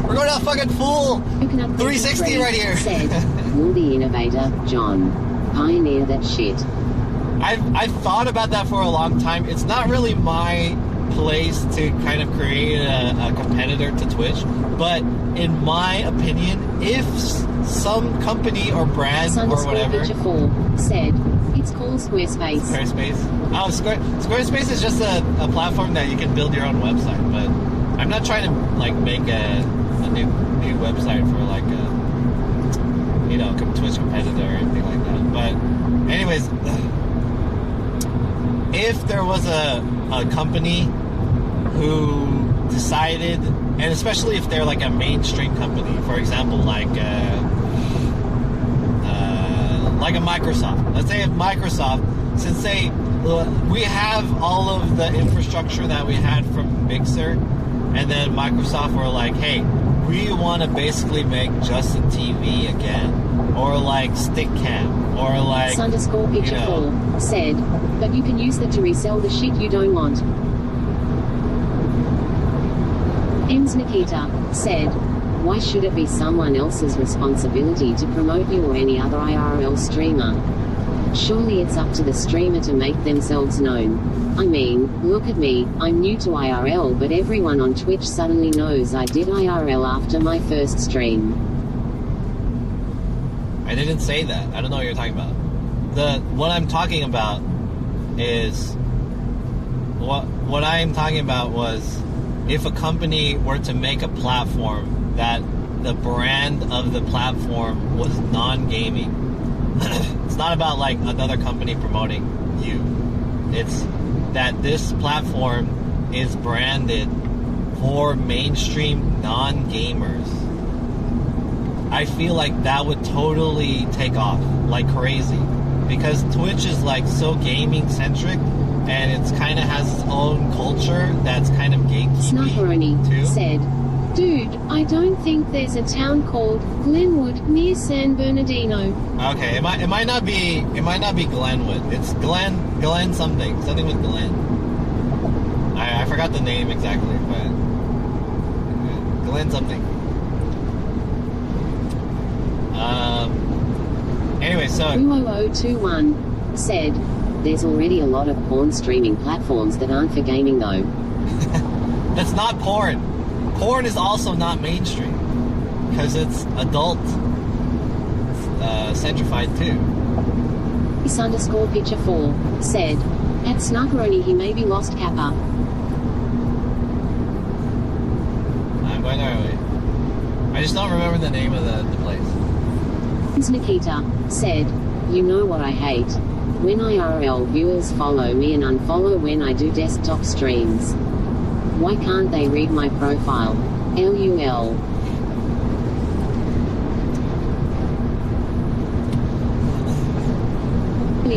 [SPEAKER 1] We're going to fucking full 360 right here.
[SPEAKER 2] Said, will the innovator, John, pioneer that shit?
[SPEAKER 1] I've thought about that for a long time. It's not really my place to kind of create a competitor to Twitch, but in my opinion, if some company or brand or whatever
[SPEAKER 2] said, it's called Squarespace.
[SPEAKER 1] Oh, Squarespace is just a platform that you can build your own website, but I'm not trying to like make a new website for like a Twitch competitor or anything like that. But anyways, if there was a company who decided, and especially if they're like a mainstream company, for example, like a Microsoft. Let's say if Microsoft, since we have all of the infrastructure that we had from Mixer, and then Microsoft were like, hey, we want to basically make Justin TV again, or like Stickcam, or like
[SPEAKER 2] _picture4 said, but you can use that to resell the shit you don't want. Nikita said, Why should it be someone else's responsibility to promote you or any other IRL streamer? Surely it's up to the streamer to make themselves known. I mean, look at me, I'm new to IRL, but everyone on Twitch suddenly knows I did IRL after my first stream.
[SPEAKER 1] I didn't say that. I don't know what you're talking about. What I'm talking about is what I'm talking about was if a company were to make a platform that the brand of the platform was non-gaming. It's not about like another company promoting you. It's that this platform is branded for mainstream non-gamers. I feel like that would totally take off like crazy because Twitch is like so gaming centric and it's kind of has its own culture that's kind of gatekeeping
[SPEAKER 2] Snufferoni
[SPEAKER 1] too.
[SPEAKER 2] said, "Dude, I don't think there's a town called Glenwood near San Bernardino."
[SPEAKER 1] Okay, it might not be Glenwood. It's Glen something with Glen. I forgot the name exactly, but Glen something. Anyway, so
[SPEAKER 2] 20021 said, "There's already a lot of porn streaming platforms that aren't for gaming though."
[SPEAKER 1] that's not porn. Porn is also not mainstream because it's adult centrified too.
[SPEAKER 2] This_picture4 said, "At Snuggeroni he maybe lost Kappa."
[SPEAKER 1] I'm going the right way. I just don't remember the name of the place.
[SPEAKER 2] Nikita said, "You know what I hate? When IRL viewers follow me and unfollow when I do desktop streams. Why can't they read my profile? LUL."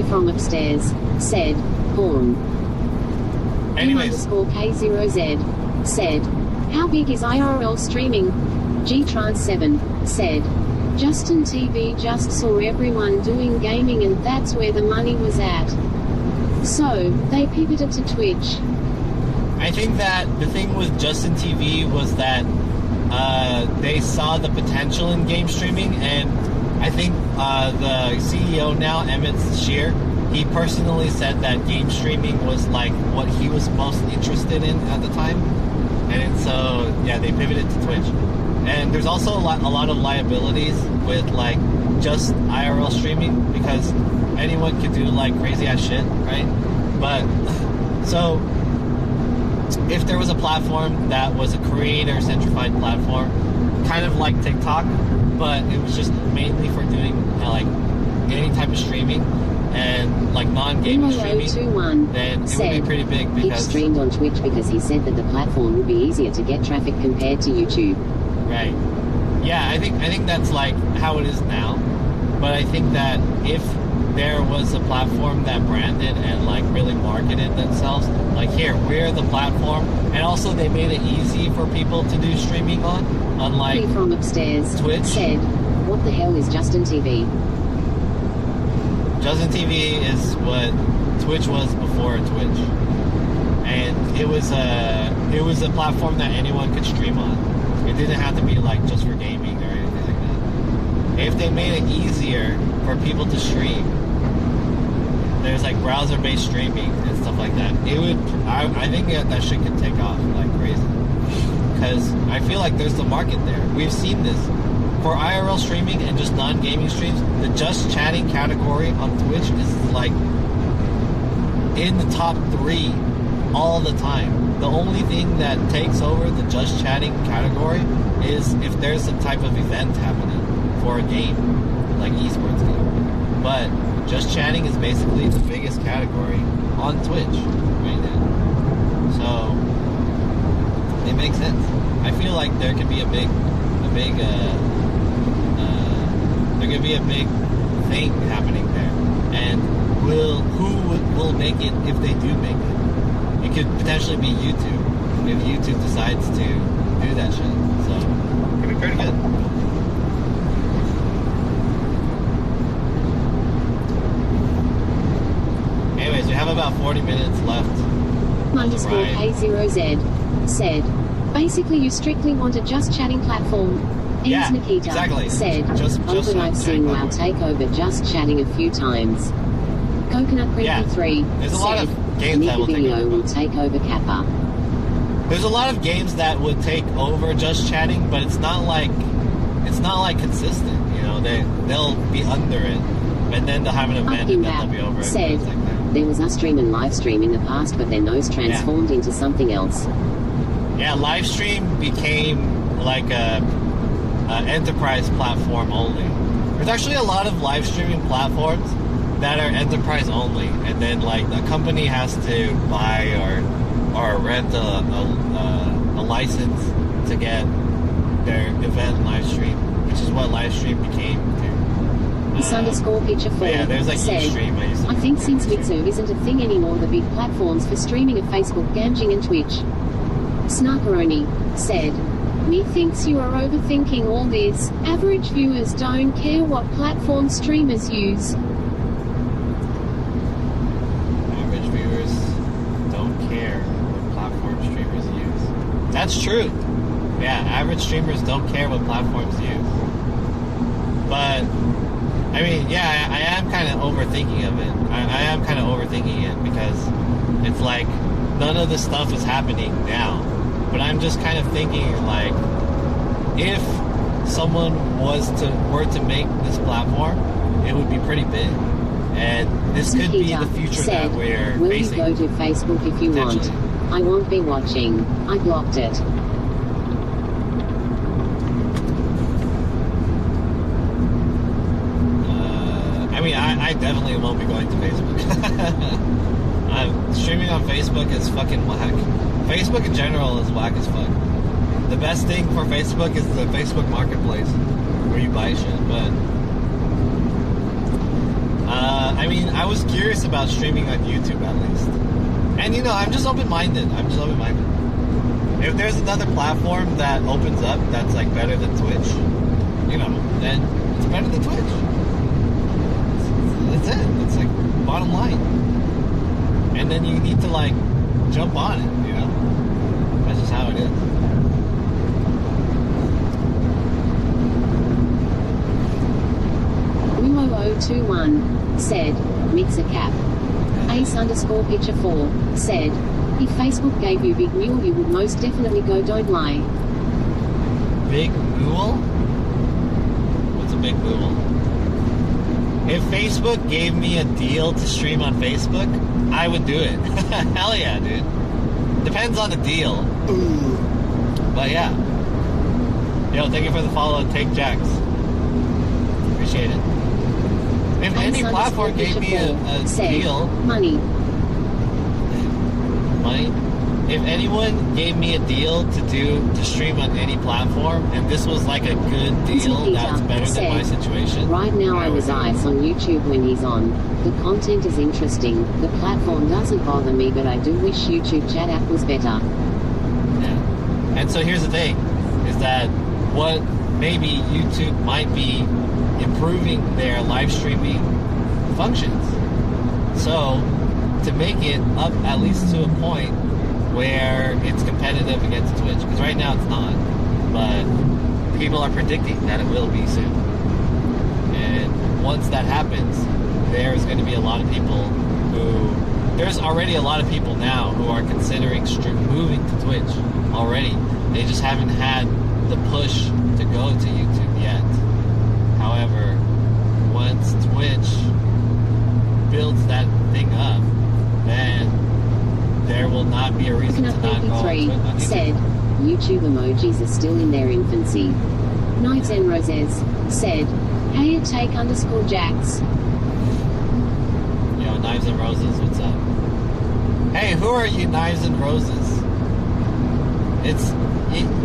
[SPEAKER 2] From upstairs said, "Porn."
[SPEAKER 1] Anyways,
[SPEAKER 2] K0Z said, "How big is IRL streaming?" Gtrans7 said, "Justin TV just saw everyone doing gaming and that's where the money was at. So, they pivoted to Twitch."
[SPEAKER 1] I think that the thing with Justin TV was that they saw the potential in game streaming, and I think the CEO now, Emmett Shear, he personally said that game streaming was like what he was most interested in at the time, and so yeah, they pivoted to Twitch. And there's also a lot of liabilities with like just IRL streaming because anyone could do like crazy ass shit, right? But so if there was a platform that was a creator-centrified platform, kind of like TikTok, but it was just mainly for doing like any type of streaming and like non-gaming streaming, then it would be pretty big because
[SPEAKER 2] he streamed on Twitch because he said that the platform would be easier to get traffic compared to YouTube.
[SPEAKER 1] Right. Yeah, I think that's like how it is now. But I think that if there was a platform that branded and like really marketed themselves, like here, we're the platform, and also they made it easy for people to do streaming on, unlike
[SPEAKER 2] from upstairs
[SPEAKER 1] Twitch.
[SPEAKER 2] Said, "What the hell is Justin TV?"
[SPEAKER 1] Justin TV is what Twitch was before Twitch, and it was a platform that anyone could stream on. It didn't have to be like just for gaming or anything like that. If they made it easier for people to stream, there's like browser-based streaming and stuff like that. It would, I think that shit could take off like crazy, because I feel like there's the market there. We've seen this for IRL streaming and just non-gaming streams. The just chatting category on Twitch is like in the top 3 all the time. The only thing that takes over the just chatting category is if there's some type of event happening for a game, like esports game. But just chatting is basically the biggest category on Twitch right now. So it makes sense. I feel like there could be a big thing happening there, and who will make it if they do make it? It could potentially be YouTube if YouTube decides to do that shit. So it could be pretty good. Anyways, we have about 40 minutes left.
[SPEAKER 2] _K0Z said, Basically, you strictly want a just chatting platform.
[SPEAKER 1] Yeah,
[SPEAKER 2] Nikita
[SPEAKER 1] exactly.
[SPEAKER 2] said,
[SPEAKER 1] Just
[SPEAKER 2] but I've seen WoW take over just chatting a few times. Coconut Creepy 3
[SPEAKER 1] There's a
[SPEAKER 2] said,
[SPEAKER 1] lot of games that will take
[SPEAKER 2] Video
[SPEAKER 1] over.
[SPEAKER 2] will take over Kappa.
[SPEAKER 1] There's a lot of games that would take over just chatting, but it's not like consistent. You know, they'll be under it, and then they'll have an event, and then they'll be over it.
[SPEAKER 2] Said,
[SPEAKER 1] It's like that.
[SPEAKER 2] there was a stream and live stream in the past, but their nose transformed into something else.
[SPEAKER 1] Yeah, live stream became like a enterprise platform only. There's actually a lot of live streaming platforms that are enterprise only, and then like the company has to buy or rent a license to get their event live stream, which is what live stream became.
[SPEAKER 2] This underscore picture 4
[SPEAKER 1] yeah, there's like
[SPEAKER 2] said,
[SPEAKER 1] Ustream.
[SPEAKER 2] I think since Mixer isn't a thing anymore, the big platforms for streaming are Facebook, Gamging and Twitch. Snarkaroni said, methinks you are overthinking all this. Average viewers don't care what platform streamers use.
[SPEAKER 1] Average viewers don't care what platform streamers use. That's true. Yeah, average streamers don't care what platforms use. But, I mean, yeah, I am kind of overthinking of it. I am kind of overthinking it because it's like none of this stuff is happening now. But I'm just kind of thinking, like, if someone were to make this platform, it would be pretty big. And this could be the future that we're
[SPEAKER 2] will
[SPEAKER 1] facing.
[SPEAKER 2] You go to Facebook if you want. I won't be watching. I blocked it.
[SPEAKER 1] I mean, I definitely won't be going to Facebook. Streaming on Facebook is fucking whack. Facebook in general is whack as fuck. The best thing for Facebook is the Facebook Marketplace, where you buy shit. But I mean, I was curious about streaming on YouTube at least. And you know, I'm just open-minded. If there's another platform that opens up that's like better than Twitch, you know, then it's better than Twitch. That's it. It's like bottom line. And then you need to like jump on it, you know? That's just how it is.
[SPEAKER 2] Luo021 said, Mixer Cap. Ace underscore picture 4 said, if Facebook gave you Big Mule you would most definitely go, don't lie.
[SPEAKER 1] Big Mule? What's a Big Mule? If Facebook gave me a deal to stream on Facebook, I would do it. Hell yeah, dude. Depends on the deal. But yeah. Yo, thank you for the follow, Take Jacks. Appreciate it. If any platform gave me a deal...
[SPEAKER 2] Money.
[SPEAKER 1] If anyone gave me a deal to stream on any platform, and this was like a good deal that's better than my situation...
[SPEAKER 2] Right now I was ice on YouTube when he's on. The content is interesting. The platform doesn't bother me, but I do wish YouTube chat app was better.
[SPEAKER 1] Yeah. And so here's the thing, is that what maybe YouTube might be improving their live streaming functions. So, to make it up at least to a point where it's competitive against Twitch, because right now it's not, but people are predicting that it will be soon. And once that happens, there's going to be a lot of people there's already a lot of people now who are considering moving to Twitch already. They just haven't had the push to go to YouTube yet. However, once Twitch builds that thing up, then there will not be a reason to not go on YouTube.
[SPEAKER 2] Said, YouTube emojis are still in their infancy. Knights and Roses said, hey at take underscore jacks.
[SPEAKER 1] Yo, Knives and Roses, what's up? Hey, who are you, Knives and Roses?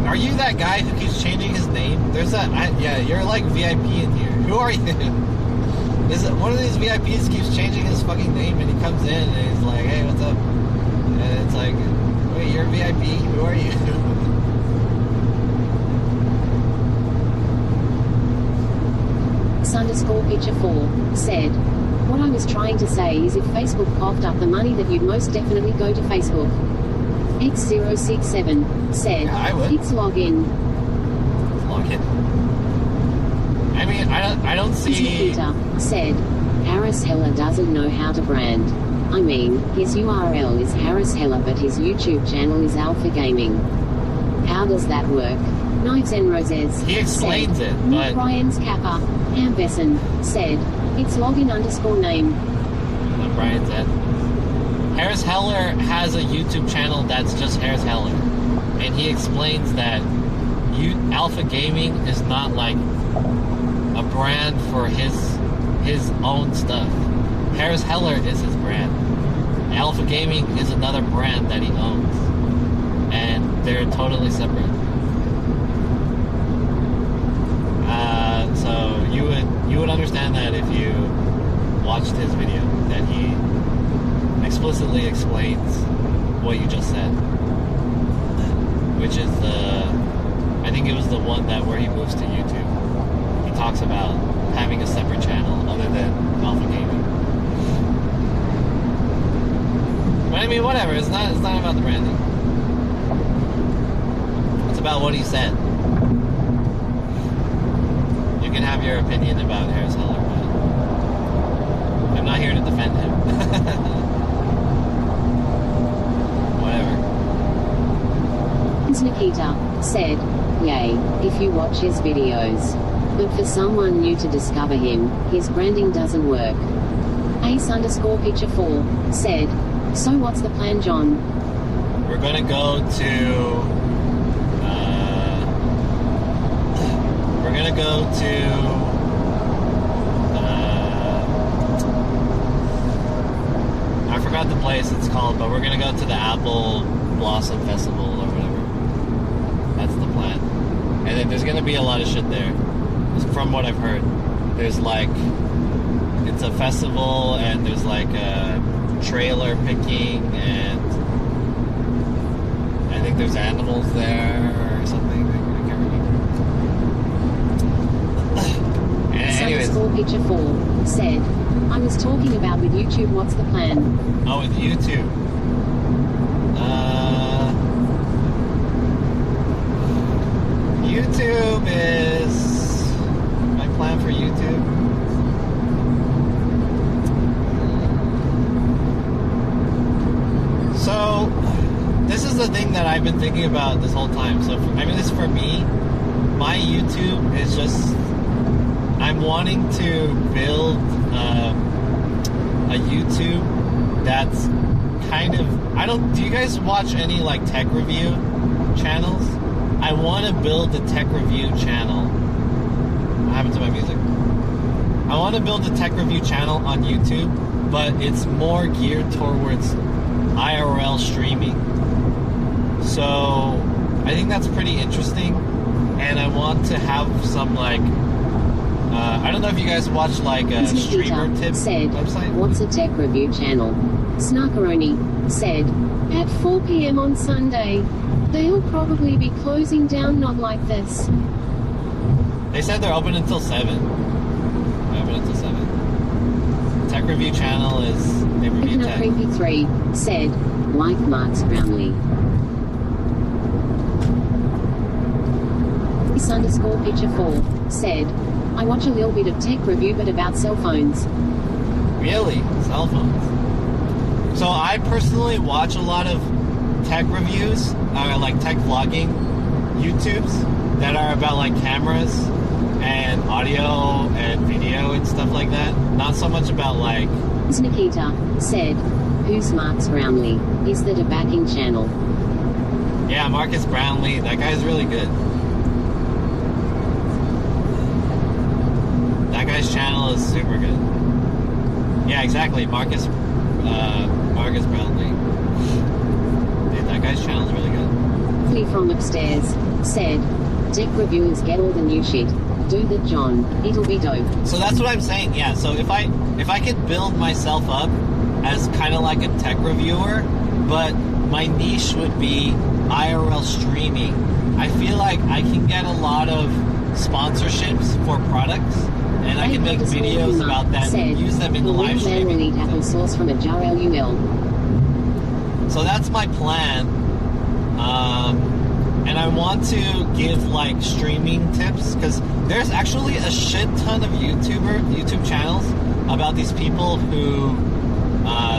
[SPEAKER 1] Are you that guy who keeps changing his name? Yeah, you're like VIP in here. Who are you? Is it one of these VIPs keeps changing his fucking name, and he comes in and he's like, hey, what's up? And it's like, wait, you're a VIP? Who are you?
[SPEAKER 2] Underscore picture 4 said, what I was trying to say is if Facebook coughed up the money that you'd most definitely go to Facebook. X067 said,
[SPEAKER 1] Yeah, I would.
[SPEAKER 2] it's login.
[SPEAKER 1] Log in. I mean, I don't see.
[SPEAKER 2] Nikita said, Harris Heller doesn't know how to brand. I mean, his URL is Harris Heller but his YouTube channel is Alpha Gaming. How does that work? Knives and Roses
[SPEAKER 1] He explains
[SPEAKER 2] said,
[SPEAKER 1] it,
[SPEAKER 2] Nick
[SPEAKER 1] but
[SPEAKER 2] Ryan's Kappa Ambeson said, it's login_name.
[SPEAKER 1] what Brian said. Harris Heller has a YouTube channel that's just Harris Heller, and he explains that Alpha Gaming is not like a brand for his own stuff. Harris Heller is his brand. Alpha Gaming is another brand that he owns, and they're totally separate. So you would understand that if you watched his video, that he explicitly explains what you just said, which is I think it was the one that where he moves to YouTube. He talks about having a separate channel other than Alpha Gaming. But I mean, whatever. It's not about the branding. It's about what he said. You can have your opinion about Harris Heller, but I'm not here to defend him. Whatever.
[SPEAKER 2] Nikita said, yay, if you watch his videos. But for someone new to discover him, his branding doesn't work. Ace_picture4 said, so what's the plan, John?
[SPEAKER 1] We're gonna go to. We're gonna go to. I forgot the place it's called, but we're gonna go to the Apple Blossom Festival or whatever. That's the plan. And then there's gonna be a lot of shit there. From what I've heard, there's like, it's a festival and there's like a trailer picking and I think there's animals there or something. I can't remember. Anyways.
[SPEAKER 2] Picture4 said, I was talking about with YouTube, what's the plan?
[SPEAKER 1] Oh, with YouTube. YouTube is my plan for YouTube. So, this is the thing that I've been thinking about this whole time. So, this for me, my YouTube is just, I'm wanting to build a YouTube that's kind of, do you guys watch any like tech review channels? I want to build a tech review channel. What happened to my music? I want to build a tech review channel on YouTube, but it's more geared towards IRL streaming. So I think that's pretty interesting, and I want to have some like I don't know if you guys watch like a streamer tip website.
[SPEAKER 2] What's a tech review channel? Snarkaroni said, at 4 p.m. on Sunday. They'll probably be closing down, not like this.
[SPEAKER 1] They said they're open until 7. They're open until 7. Tech review channel is they review tech.
[SPEAKER 2] Creepy3 said, like Marks Brownlee. This_picture4 said, I watch a little bit of tech review but about cell phones.
[SPEAKER 1] Really? Cell phones? So I personally watch a lot of tech reviews, or like tech vlogging YouTubes that are about like cameras and audio and video and stuff like that. Not so much about like...
[SPEAKER 2] Nikita said, who's Marcus Brownlee? Is that a backing channel?
[SPEAKER 1] Yeah, Marcus Brownlee. That guy's really good. That guy's channel is super good. Yeah, exactly. Marcus Brownlee. Dude, that guy's channel is really good.
[SPEAKER 2] Flea from upstairs said, tech reviewers get all the new shit. Do that, John. It'll be dope.
[SPEAKER 1] So that's what I'm saying. Yeah. So if I could build myself up as kind of like a tech reviewer, but my niche would be IRL streaming, I feel like I can get a lot of sponsorships for products, and I can make videos about that and use them in the live streaming.
[SPEAKER 2] Will eat applesauce from a jar LUL.
[SPEAKER 1] So that's my plan. And I want to give like streaming tips because there's actually a shit ton of YouTube channels about these people who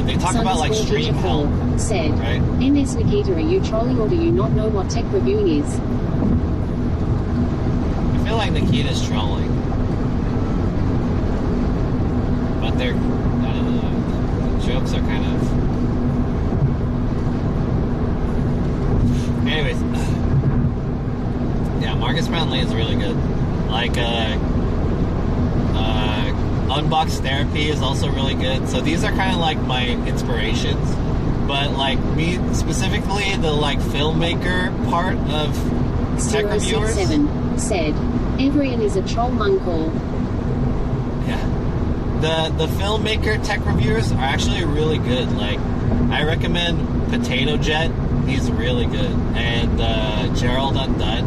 [SPEAKER 1] they talk about like stream help.
[SPEAKER 2] Said,
[SPEAKER 1] right?
[SPEAKER 2] MS Nikita, are you trolling or do you not know what tech reviewing is?
[SPEAKER 1] I feel like Nikita's trolling, but they're, I don't know, the jokes are kind of. Anyways, yeah, Marcus Brownlee is really good. Like, Unbox Therapy is also really good. So these are kind of like my inspirations. But like me specifically, the like filmmaker part of tech reviewers.
[SPEAKER 2] 067 said, Evrian is a troll monkel.
[SPEAKER 1] Yeah. The filmmaker tech reviewers are actually really good. Like, I recommend Potato Jet. He's really good. And Gerald Undone.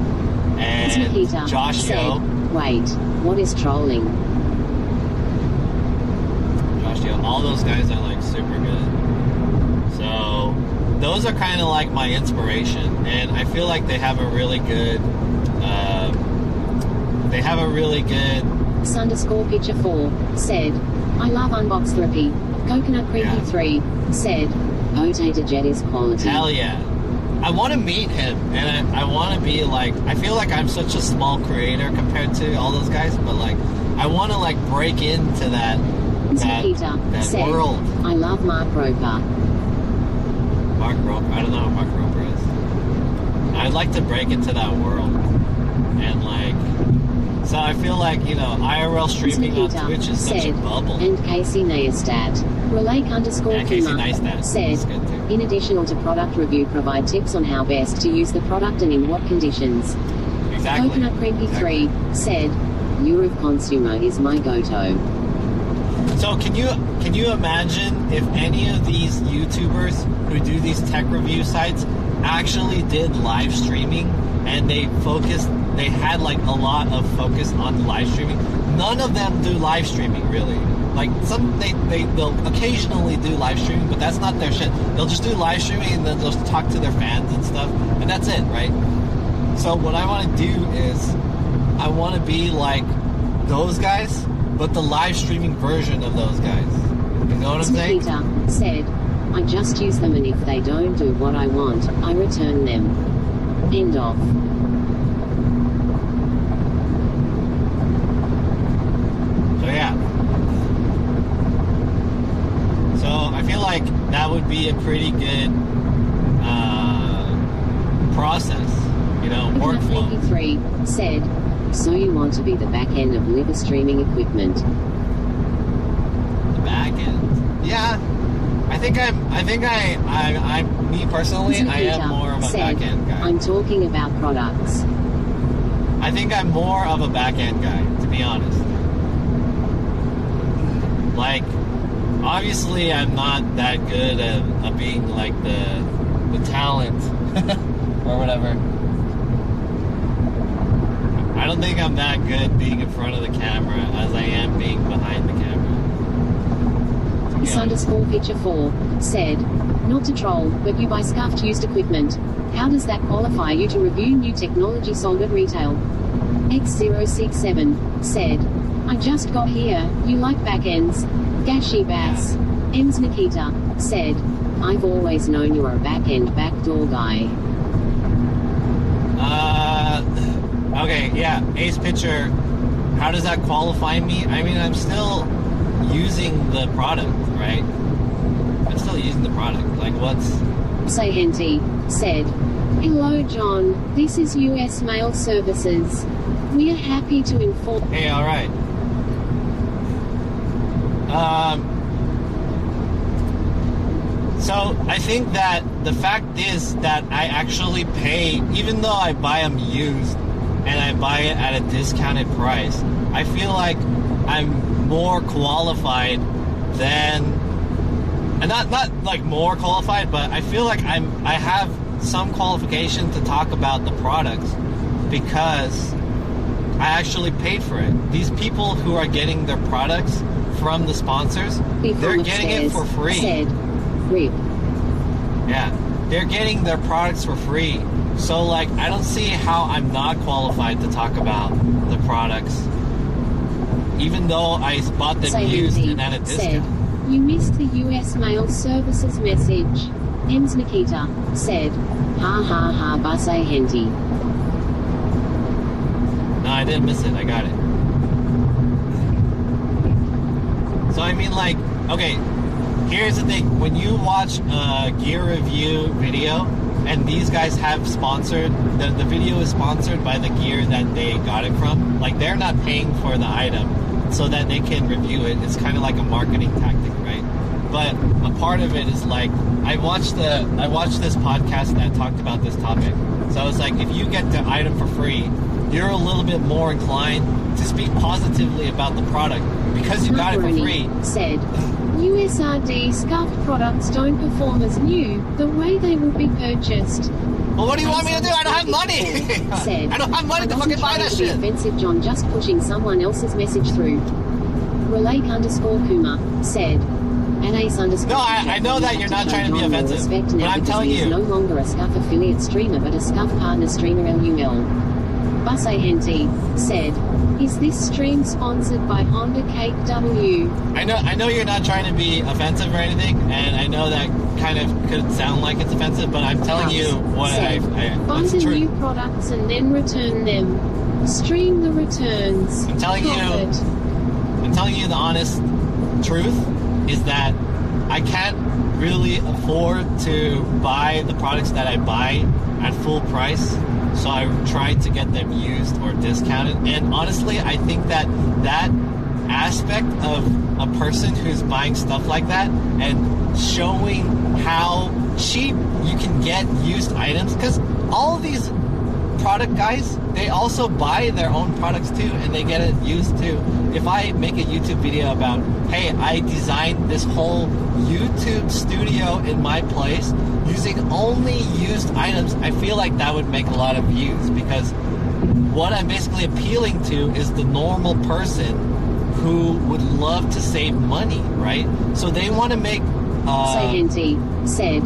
[SPEAKER 1] And
[SPEAKER 2] Nikita
[SPEAKER 1] Josh
[SPEAKER 2] said,
[SPEAKER 1] Yo.
[SPEAKER 2] Wait, what is trolling?
[SPEAKER 1] Josh Yo. All those guys are like super good. So those are kind of like my inspiration. And I feel like they have a really good...
[SPEAKER 2] Picture 4 said, I love Unbox Therapy. Coconut Creepy 3 said, Potato Jet is quality.
[SPEAKER 1] Hell yeah. I want to meet him, and I want to be like, I feel like I'm such a small creator compared to all those guys, but like, I want to like break into that
[SPEAKER 2] said,
[SPEAKER 1] world.
[SPEAKER 2] I love Mark Roper.
[SPEAKER 1] Mark Roper? I don't know who Mark Roper is. I'd like to break into that world, and like, so I feel like, you know, IRL streaming on Twitch is such a bubble.
[SPEAKER 2] And Casey Neistat, Relake _
[SPEAKER 1] Casey Neistat
[SPEAKER 2] said, in addition to product review, provide tips on how best to use the product and in what conditions.
[SPEAKER 1] Exactly.
[SPEAKER 2] Coconut Creepy 3 said, Europe Consumer is my go-to.
[SPEAKER 1] So can you imagine if any of these YouTubers who do these tech review sites actually did live streaming and they had like a lot of focus on live streaming? None of them do live streaming really. Like they'll occasionally do live streaming, but that's not their shit. They'll just do live streaming and then they'll just talk to their fans and stuff, and that's it, right? So what I want to do is I want to be like those guys, but the live streaming version of those guys. You know what I'm saying?
[SPEAKER 2] Nikita said, I just use them and if they don't do what I want, I return them. End of.
[SPEAKER 1] So yeah. So I feel like that would be a pretty good process, you know, workflow.
[SPEAKER 2] 3 said, so you want to be the back end of live streaming equipment.
[SPEAKER 1] The back end? Yeah. I think me personally, I am more of a back end guy.
[SPEAKER 2] I'm talking about products.
[SPEAKER 1] I think I'm more of a back end guy, to be honest. Like, obviously I'm not that good at being like the talent or whatever. I don't think I'm that good being in front of the camera as I am being behind the camera.
[SPEAKER 2] Picture 4 said, not to troll, but you buy scuffed used equipment. How does that qualify you to review new technology sold at retail? X067 said, I just got here, you like backends. Gashi Bass. Ems Nikita said, I've always known you're a back-end backdoor guy.
[SPEAKER 1] Okay, yeah, Ace Pitcher, how does that qualify me? I mean, I'm still using the product, right? I'm still using the product. Like, what's...
[SPEAKER 2] Sayenti said, hello John, this is US Mail Services. We are happy to inform...
[SPEAKER 1] Hey, alright. So, I think that the fact is that I actually pay, even though I buy them used, and I buy it at a discounted price, I feel like I'm more qualified than, and not like more qualified, but I feel like I have some qualification to talk about the products because I actually paid for it. These people who are getting their products from the sponsors, they're getting it for free.
[SPEAKER 2] Said, Rip.
[SPEAKER 1] Yeah. they're getting their products for free. So like, I don't see how I'm not qualified to talk about the products, even though I bought them used and at a discount.
[SPEAKER 2] Said, you missed the US Mail Services message. Ems Nikita said, ha ha ha base henti.
[SPEAKER 1] No, I didn't miss it. I got it. So I mean, like, okay, here's the thing. When you watch a gear review video, and these guys have sponsored, the video is sponsored by the gear that they got it from. Like, they're not paying for the item so that they can review it. It's kind of like a marketing tactic, right? But a part of it is like, I watched this podcast that talked about this topic. So it's like, if you get the item for free, you're a little bit more inclined to speak positively about the product because you got it for free.
[SPEAKER 2] Said, USRD scuffed products don't perform as new, the way they would be purchased.
[SPEAKER 1] Well, what do you want me to do? I don't have money.
[SPEAKER 2] Said,
[SPEAKER 1] I don't have money to fucking buy that shit.
[SPEAKER 2] Offensive John just pushing someone else's message through. Relake_Kuma said, and Ace _
[SPEAKER 1] No, I know that you're not trying to be offensive, but I'm telling you.
[SPEAKER 2] No longer a Scuff affiliate streamer, but a Scuff partner streamer LUL. Base Henti said, is this stream sponsored by Honda Cake W?
[SPEAKER 1] I know you're not trying to be offensive or anything, and I know that kind of could sound like it's offensive, but I'm telling you what
[SPEAKER 2] said, buy the new products and then return them. Stream the returns.
[SPEAKER 1] I'm telling you the honest truth is that I can't really afford to buy the products that I buy at full price. So I tried to get them used or discounted. And honestly, I think that aspect of a person who's buying stuff like that and showing how cheap you can get used items, because all of these product guys, they also buy their own products too, and they get it used too. If I make a YouTube video about, hey, I designed this whole YouTube studio in my place using only used items, I feel like that would make a lot of views, because what I'm basically appealing to is the normal person who would love to save money, right? So they want to make
[SPEAKER 2] Sayenti said,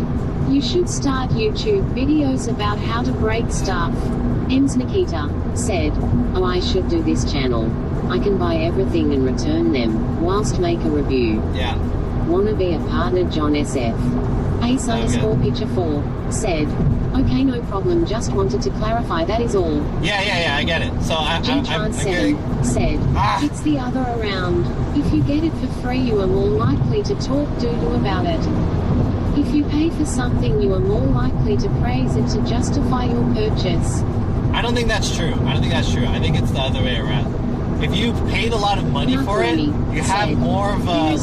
[SPEAKER 2] you should start YouTube videos about how to break stuff. Ems Nikita said, oh, I should do this channel. I can buy everything and return them, whilst make a review.
[SPEAKER 1] Yeah.
[SPEAKER 2] Wanna be a partner, John SF. Ace _ picture 4 said, okay, no problem, just wanted to clarify, that is all.
[SPEAKER 1] Yeah, I get it. So I'm
[SPEAKER 2] G-Chan7 said, it's the other around. If you get it for free, you are more likely to talk doo-doo about it. If you pay for something, you are more likely to praise it to justify your purchase.
[SPEAKER 1] I don't think that's true. I think it's the other way around. If you paid a lot of money for it, you have more of a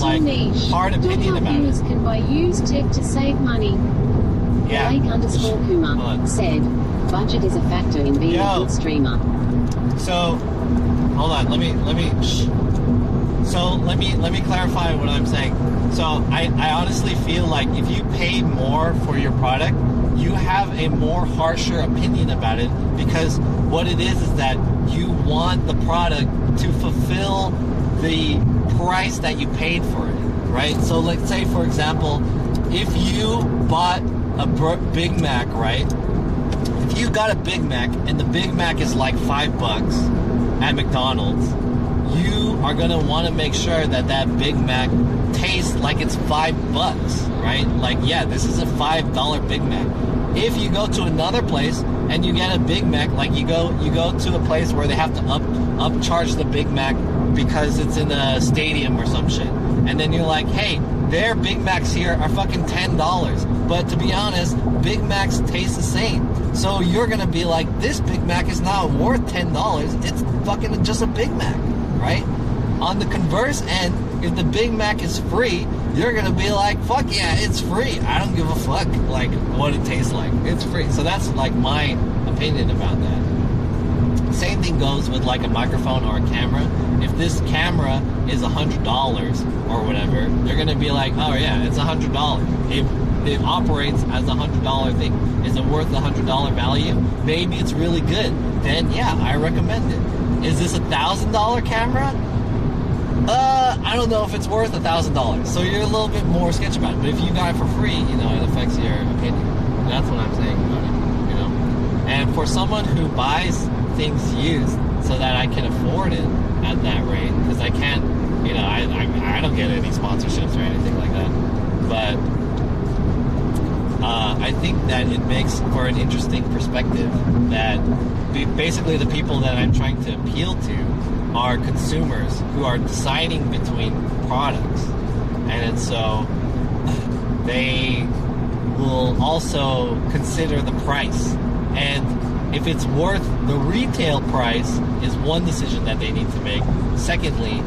[SPEAKER 1] hard opinion about it.
[SPEAKER 2] Viewers can buy used tech to save money.
[SPEAKER 1] Yeah.
[SPEAKER 2] Blake _Kuma said, budget is a factor in being a good streamer.
[SPEAKER 1] So, hold on. Let me clarify what I'm saying. So I honestly feel like if you pay more for your product, you have a more harsher opinion about it, because what it is that you want the product to fulfill the price that you paid for it, right? So let's say, for example, if you bought a Big Mac, right? If you got a Big Mac and the Big Mac is like $5 at McDonald's, you are gonna want to make sure that that Big Mac tastes like it's $5, right? Like, yeah, this is a $5 Big Mac. If you go to another place and you get a Big Mac, like you go to a place where they have to upcharge the Big Mac because it's in a stadium or some shit, and then you're like, hey, their Big Macs here are fucking $10, but to be honest, Big Macs taste the same. So you're gonna be like, this Big Mac is not worth $10. It's fucking just a Big Mac, right? On the converse end, if the Big Mac is free, you're gonna be like, fuck yeah, it's free. I don't give a fuck like what it tastes like. It's free. So that's like my opinion about that. Same thing goes with like a microphone or a camera. If this camera is $100 or whatever, they're gonna be like, oh yeah, it's $100. It operates as a $100 thing. Is it worth the $100 value? Maybe it's really good. Then yeah, I recommend it. Is this $1,000 camera? I don't know if it's worth $1,000. So you're a little bit more sketchy about it. But if you got it for free, you know, it affects your opinion. That's what I'm saying about it, you know? And for someone who buys things used so that I can afford it at that rate, because I can't, you know, I don't get any sponsorships or anything like that. But I think that it makes for an interesting perspective that basically the people that I'm trying to appeal to are consumers who are deciding between products. And so they will also consider the price. And if it's worth the retail price is one decision that they need to make. Secondly,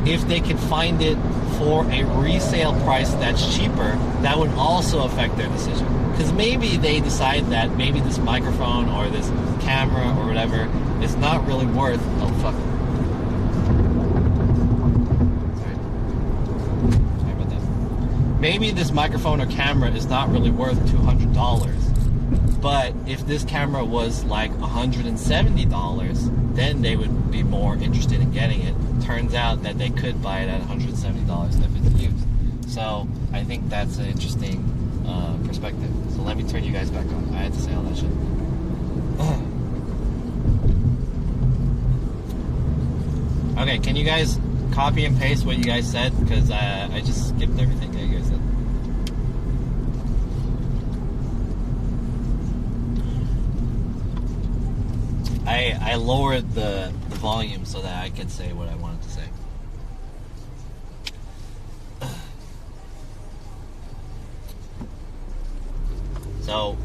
[SPEAKER 1] if they can find it for a resale price that's cheaper, that would also affect their decision. Because maybe they decide that maybe this microphone or this camera or whatever is not really worth, oh fuck. Sorry about that. Maybe this microphone or camera is not really worth $200. But if this camera was like $170, then they would be more interested in getting it. Turns out that they could buy it at $170 if it's used. So I think that's an interesting perspective. So let me turn you guys back on. I had to say all that shit. Okay, can you guys copy and paste what you guys said? Because I just skipped everything that you guys said. I lowered the volume so that I could say what I wanted to say. So,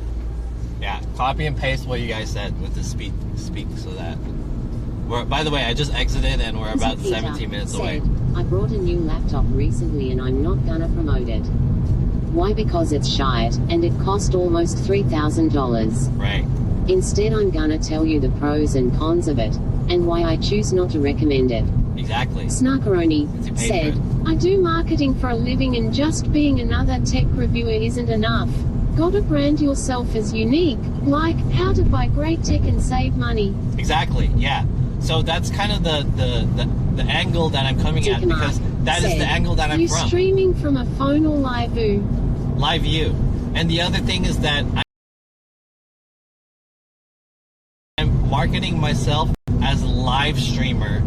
[SPEAKER 1] yeah, copy and paste what you guys said with the speak so that by the way, I just exited and we're about 17 minutes away.
[SPEAKER 2] I brought a new laptop recently and I'm not gonna promote it. Why? Because it's shite, and it cost almost $3,000.
[SPEAKER 1] Right.
[SPEAKER 2] Instead, I'm gonna tell you the pros and cons of it, and why I choose not to recommend it.
[SPEAKER 1] Exactly.
[SPEAKER 2] Snarkaroni said, I do marketing for a living and just being another tech reviewer isn't enough. Gotta brand yourself as unique, like how to buy great tech and save money.
[SPEAKER 1] Exactly, yeah. So that's kind of the angle that I'm coming at, because that is the angle that I'm
[SPEAKER 2] you
[SPEAKER 1] from.
[SPEAKER 2] Streaming from a phone or live view?
[SPEAKER 1] Live view. And the other thing is that I'm marketing myself as a live streamer,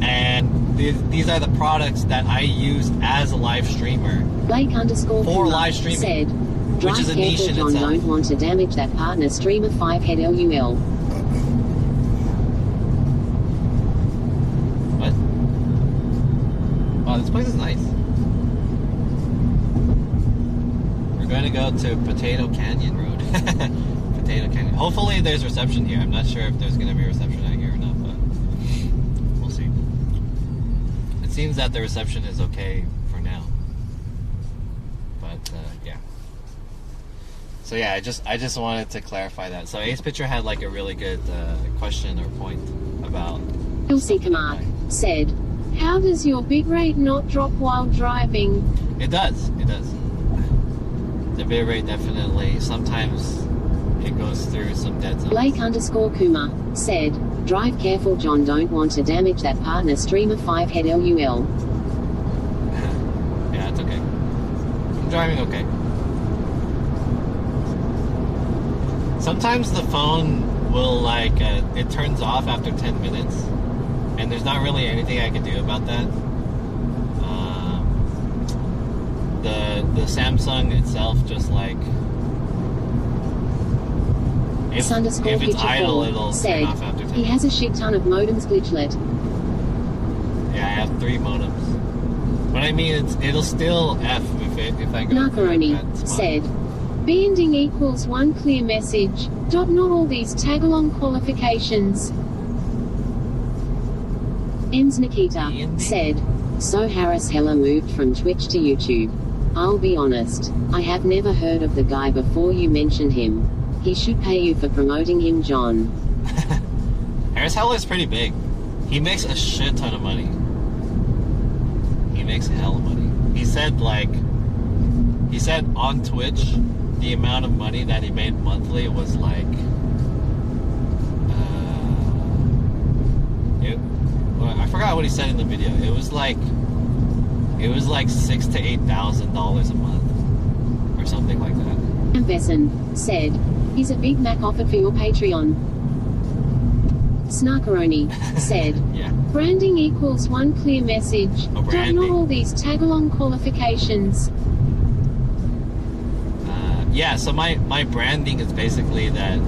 [SPEAKER 1] and these are the products that I use as a live streamer.
[SPEAKER 2] Blake_for
[SPEAKER 1] live streaming
[SPEAKER 2] said,
[SPEAKER 1] which is a niche in
[SPEAKER 2] John,
[SPEAKER 1] itself.
[SPEAKER 2] Don't want to damage that partner streamer 5 head LUL.
[SPEAKER 1] What? Wow, this place is nice. We're going to go to Potato Canyon Road. Potato Canyon. Hopefully there's reception here. I'm not sure if there's going to be reception out here or not, but we'll see. It seems that the reception is okay for now. But, yeah. So yeah, I just wanted to clarify that. So Ace Pitcher had like a really good question or point about...
[SPEAKER 2] Ilse Kamar said, how does your bitrate not drop while driving?
[SPEAKER 1] It does. It does. The bitrate definitely, sometimes it goes through some dead zones.
[SPEAKER 2] Blake_Kuma said, drive careful John, don't want to damage that partner streamer 5 head LUL.
[SPEAKER 1] Yeah, it's okay. I'm driving okay. Sometimes the phone will like, it turns off after 10 minutes, and there's not really anything I can do about that. The Samsung itself just like, if it's idle, it'll turn off after 10 minutes.
[SPEAKER 2] He has a shit ton of modems glitchlet.
[SPEAKER 1] Yeah, I have 3 modems. But I mean, it'll still F if I go.
[SPEAKER 2] Narcaroni said, banding equals one clear message. Not all these tag-along qualifications. Ems Nikita said, so Harris Heller moved from Twitch to YouTube. I'll be honest, I have never heard of the guy before you mentioned him. He should pay you for promoting him, John.
[SPEAKER 1] Harris Heller is pretty big. He makes a shit ton of money. He makes a hell of money. He said on Twitch, the amount of money that he made monthly was like, I forgot what he said in the video. It was like $6,000 to $8,000 a month, or something like that.
[SPEAKER 2] Besson said, "Is a Big Mac offered for your Patreon?" Snarkaroni said,
[SPEAKER 1] Yeah.
[SPEAKER 2] "Branding equals one clear message.
[SPEAKER 1] Oh,
[SPEAKER 2] Don't know all these tag-along qualifications."
[SPEAKER 1] Yeah, so my branding is basically that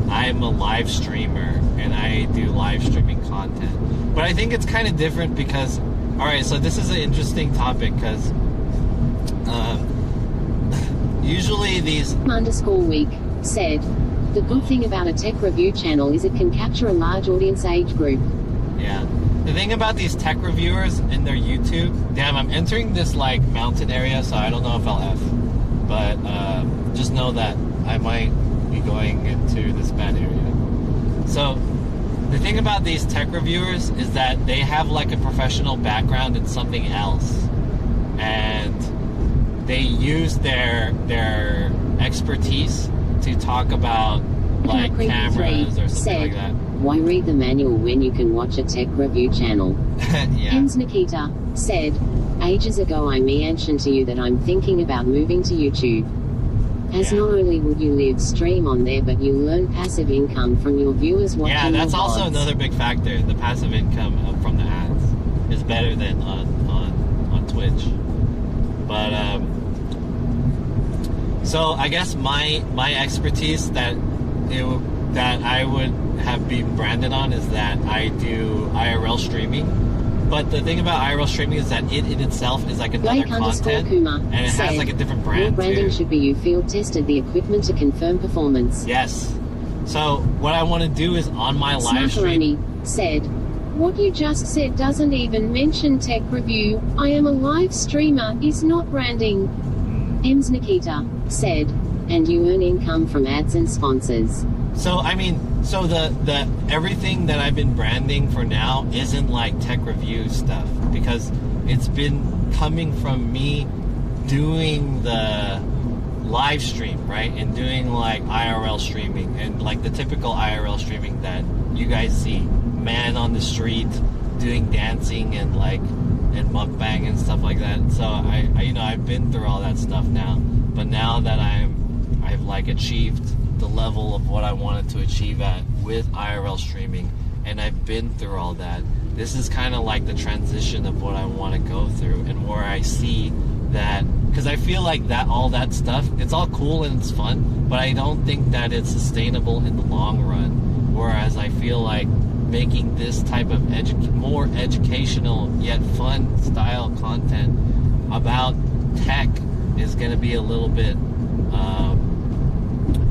[SPEAKER 1] I'm a live streamer and I do live streaming content. But I think it's kind of different because, all right, so this is an interesting topic because usually these...
[SPEAKER 2] _week said, "The good thing about a tech review channel is it can capture a large audience age group."
[SPEAKER 1] Yeah. The thing about these tech reviewers and their YouTube, damn, I'm entering this like mountain area, so I don't know if I'll F. But just know that I might be going into this bad area. So the thing about these tech reviewers is that they have like a professional background in something else, and they use their expertise to talk about like cameras or something like that.
[SPEAKER 2] "Why read the manual when you can watch a tech review channel?"
[SPEAKER 1] Yeah.
[SPEAKER 2] Hens Nikita said, "Ages ago I mentioned to you that I'm thinking about moving to YouTube. As
[SPEAKER 1] Yeah.
[SPEAKER 2] not only would you live stream on there, but you learn passive income from your viewers watching
[SPEAKER 1] Yeah, that's
[SPEAKER 2] your
[SPEAKER 1] also
[SPEAKER 2] VODs."
[SPEAKER 1] another big factor. The passive income from the ads is better than on Twitch. But so I guess my expertise that I would have been branded on is that I do IRL streaming. But the thing about IRL streaming is that it in itself is like another content,
[SPEAKER 2] Kuma
[SPEAKER 1] and it
[SPEAKER 2] said,
[SPEAKER 1] has like a different
[SPEAKER 2] "Your
[SPEAKER 1] brand
[SPEAKER 2] branding
[SPEAKER 1] too.
[SPEAKER 2] should be you field tested the equipment to confirm performance."
[SPEAKER 1] Yes. So what I want to do is on my live stream.
[SPEAKER 2] Snarkaroni said, "What you just said doesn't even mention tech review. I am a live streamer, is not branding." Ems Nikita said, "And you earn income from ads and sponsors."
[SPEAKER 1] So I mean, so the everything that I've been branding for now isn't like tech review stuff because it's been coming from me doing the live stream, right? And doing like IRL streaming and like the typical IRL streaming that you guys see, man on the street doing dancing and like and mukbang and stuff like that. So I you know, I've been through all that stuff now, but now that I've like achieved the level of what I wanted to achieve at with IRL streaming, and I've been through all that. This is kind of like the transition of what I want to go through and where I see that, because I feel like that all that stuff, it's all cool and it's fun, but I don't think that it's sustainable in the long run. Whereas I feel like making this type of more educational yet fun style content about tech is going to be a little bit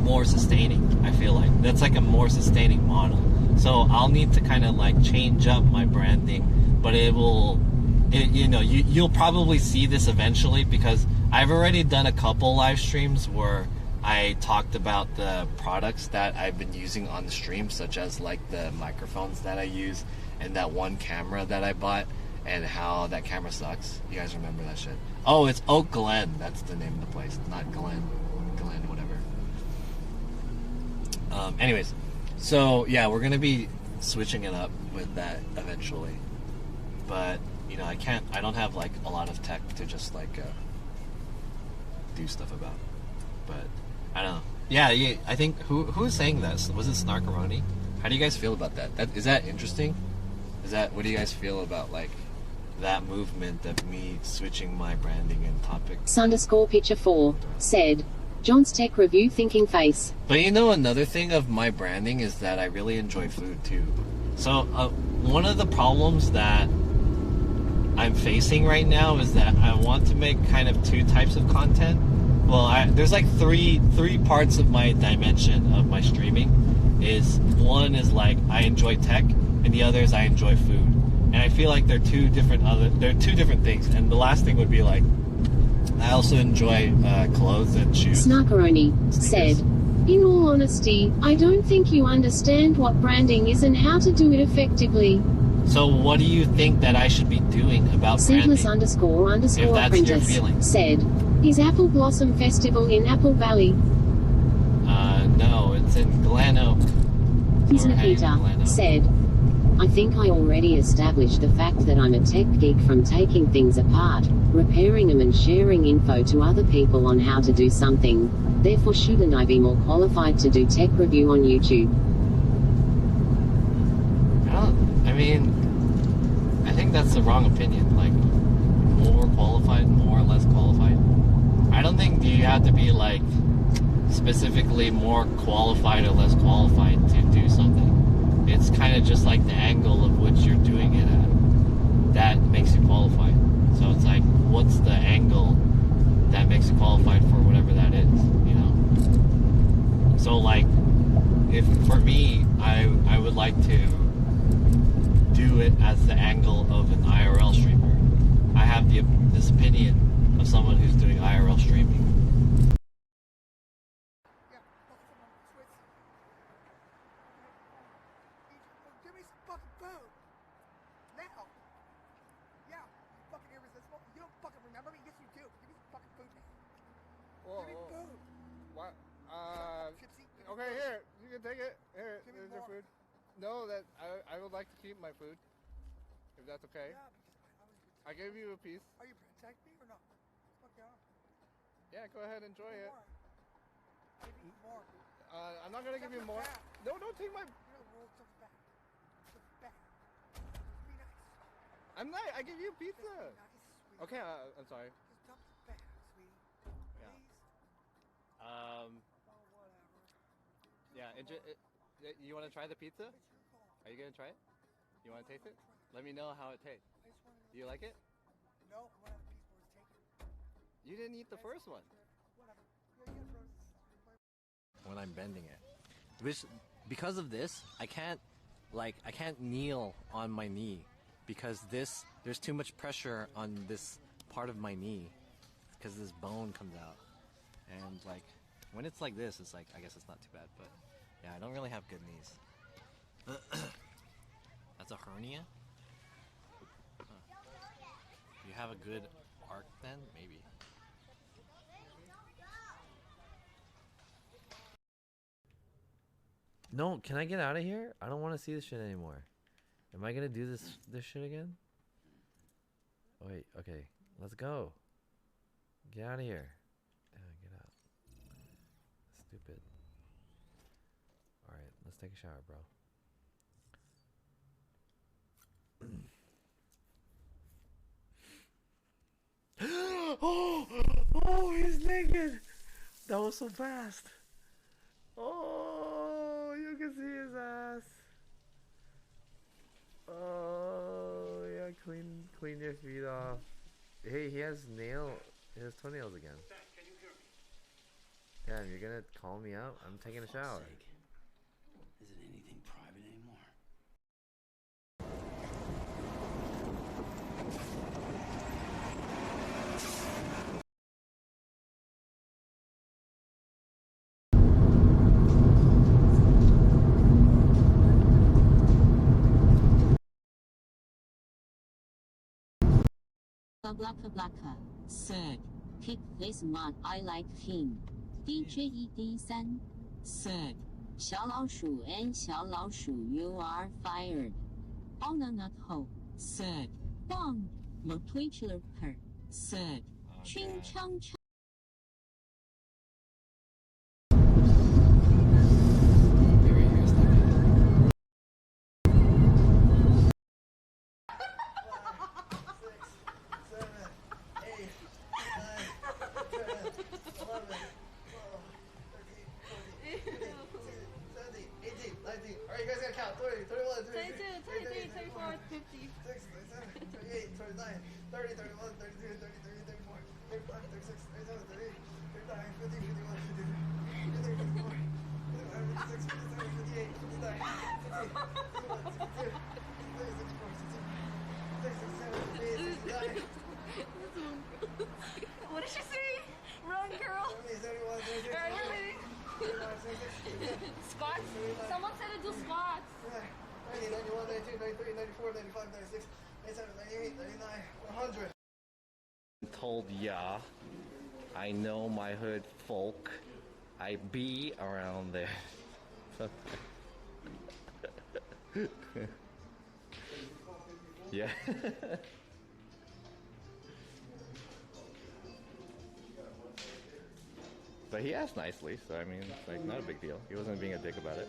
[SPEAKER 1] more sustaining. I feel like that's like a more sustaining model. So I'll need to kind of like change up my branding, but you know, you'll probably see this eventually because I've already done a couple live streams where I talked about the products that I've been using on the stream, such as like the microphones that I use and that one camera that I bought and how that camera sucks. You guys remember that shit? Oh, it's Oak Glen. That's the name of the place, not Glen whatever. Anyways, so yeah, we're gonna be switching it up with that eventually, but you know, I don't have like a lot of tech to just like do stuff about, but I don't know. Yeah, I think who's saying this? Was it Snarkaroni? How do you guys feel about that? Is that interesting? What do you guys feel about like that movement of me switching my branding and topic?
[SPEAKER 2] _picture4 said, "John's tech review thinking face."
[SPEAKER 1] But you know, another thing of my branding is that I really enjoy food too. So one of the problems that I'm facing right now is that I want to make kind of two types of content. Well, there's like three parts of my dimension of my streaming. One is like I enjoy tech, and the other is I enjoy food. And I feel like they're two different things. And the last thing would be like I also enjoy clothes and shoes.
[SPEAKER 2] Snarkaroni said, "In all honesty, I don't think you understand what branding is and how to do it effectively."
[SPEAKER 1] So what do you think that I should be doing about branding?
[SPEAKER 2] Seedless __
[SPEAKER 1] If that's your
[SPEAKER 2] apprentice
[SPEAKER 1] feeling.
[SPEAKER 2] said, "Is Apple Blossom Festival in Apple Valley?"
[SPEAKER 1] No, it's in Glen Oak. So we're heading to
[SPEAKER 2] Nikita
[SPEAKER 1] Glen Oak.
[SPEAKER 2] said, I think I already established the fact that I'm a tech geek from taking things apart, repairing them and sharing info to other people on how to do something. Therefore shouldn't I be more qualified to do tech review on YouTube?
[SPEAKER 1] I mean, I think that's the wrong opinion. Like, more qualified, more or less qualified. I don't think you have to be like specifically more qualified or less qualified to do something. It's kind of just like the angle of which you're doing it at that makes you qualified. So it's like, what's the angle that makes you qualified for whatever that is, you know? So like, if for me, I would like to do it as the angle of an IRL streamer. I have this opinion of someone who's doing IRL streaming.
[SPEAKER 3] Give me some fucking food. Now. Yeah, you fucking irresistible. You don't fucking remember me? Yes, you do. Give me some fucking food now.
[SPEAKER 4] Whoa,
[SPEAKER 3] Give me
[SPEAKER 4] whoa.
[SPEAKER 3] food.
[SPEAKER 4] What?
[SPEAKER 3] Gypsy, give me
[SPEAKER 4] Okay,
[SPEAKER 3] food.
[SPEAKER 4] here. You can take it. Here,
[SPEAKER 3] Give me
[SPEAKER 4] there's your
[SPEAKER 3] more.
[SPEAKER 4] food. No, that I would like to keep my food. If that's okay.
[SPEAKER 3] Yeah, because I was.
[SPEAKER 4] I gave you a piece.
[SPEAKER 3] Are you protect me or not? Fuck yeah.
[SPEAKER 4] Yeah, go ahead, enjoy it.
[SPEAKER 3] More. Give me more.
[SPEAKER 4] I'm not gonna give you more. No, don't take my.
[SPEAKER 3] You know the rules of back. Back. Be nice.
[SPEAKER 4] I'm not. I gave you a
[SPEAKER 3] Just be
[SPEAKER 4] pizza.
[SPEAKER 3] nice, sweetie.
[SPEAKER 4] Okay, I'm sorry.
[SPEAKER 3] Just dump it back, sweetie.
[SPEAKER 4] Yeah.
[SPEAKER 3] Please. Oh, whatever.
[SPEAKER 4] You want to try the pizza?
[SPEAKER 3] It's your call.
[SPEAKER 4] Are you gonna try it? You want to taste it? Let me know how it tastes.
[SPEAKER 3] I just wanted to.
[SPEAKER 4] Do you like it?
[SPEAKER 3] No, I want to have a piece more to take it.
[SPEAKER 4] You didn't eat the first one.
[SPEAKER 3] Whatever. Yeah, you have roses.
[SPEAKER 1] When I'm bending it. Because of this, I can't kneel on my knee because there's too much pressure on this part of my knee because this bone comes out. And like, when it's like this, it's like, I guess it's not too bad, but yeah, I don't really have good knees. That's a hernia? Huh. You have a good arc then? Maybe.
[SPEAKER 5] No, can I get out of here? I don't want to see this shit anymore. Am I gonna do this shit again? Oh, wait, okay. Let's go. Get out of here. Get out. Stupid. Alright, let's take a shower, bro. Oh, he's naked. That was so fast. Oh, you can see his ass. Oh, yeah, clean your feet off. Hey, he has toenails again. Damn, you're gonna call me out? I'm taking a shower.
[SPEAKER 6] Is it anything private anymore?
[SPEAKER 7] Blacka. Third, pick this one. I like him. DJED3. Third, 小老鼠 and 小老鼠 you are fired. Banana hole. Third, Bong. Motivator her. Third, Ching Chang Chang.
[SPEAKER 8] What did she say? Run, girl. Squats? Someone said to do squats.
[SPEAKER 3] 90, 91, 92, 93, 94, 95, 96, 97, 98, 99, 100.
[SPEAKER 1] Told ya, I know my hood folk. I be around there.
[SPEAKER 5] Yeah. But he asked nicely, so I mean, it's like not a big deal. He wasn't being a dick about it.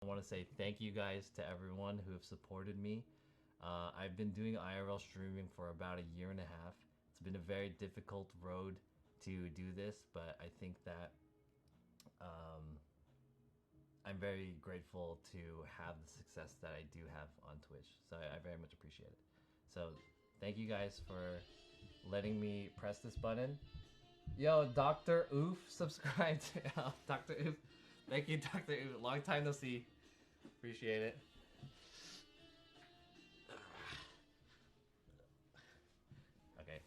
[SPEAKER 5] I want to say thank you guys to everyone who have supported me. I've been doing IRL streaming for about a year and a half. It's been a very difficult road to do this, but I think that I'm very grateful to have the success that I do have on Twitch. So I very much appreciate it. So thank you guys for letting me press this button. Yo, Dr. Oof subscribed. Dr. Oof. Thank you, Dr. Oof. Long time no see. Appreciate it. Okay.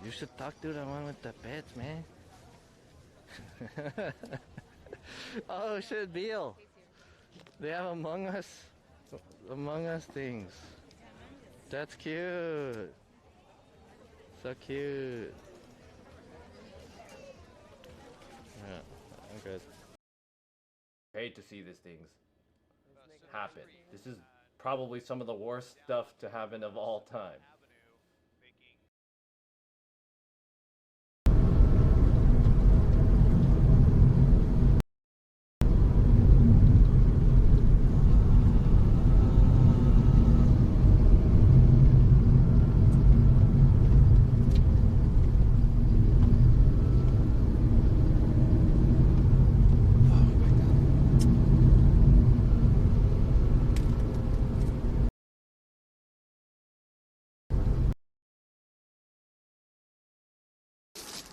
[SPEAKER 5] You should talk to the one with the pets, man. Oh shit, Beal. They have Among Us things. That's cute. So cute. Yeah, I'm good. I hate to see these things happen. This is probably some of the worst stuff to happen of all time.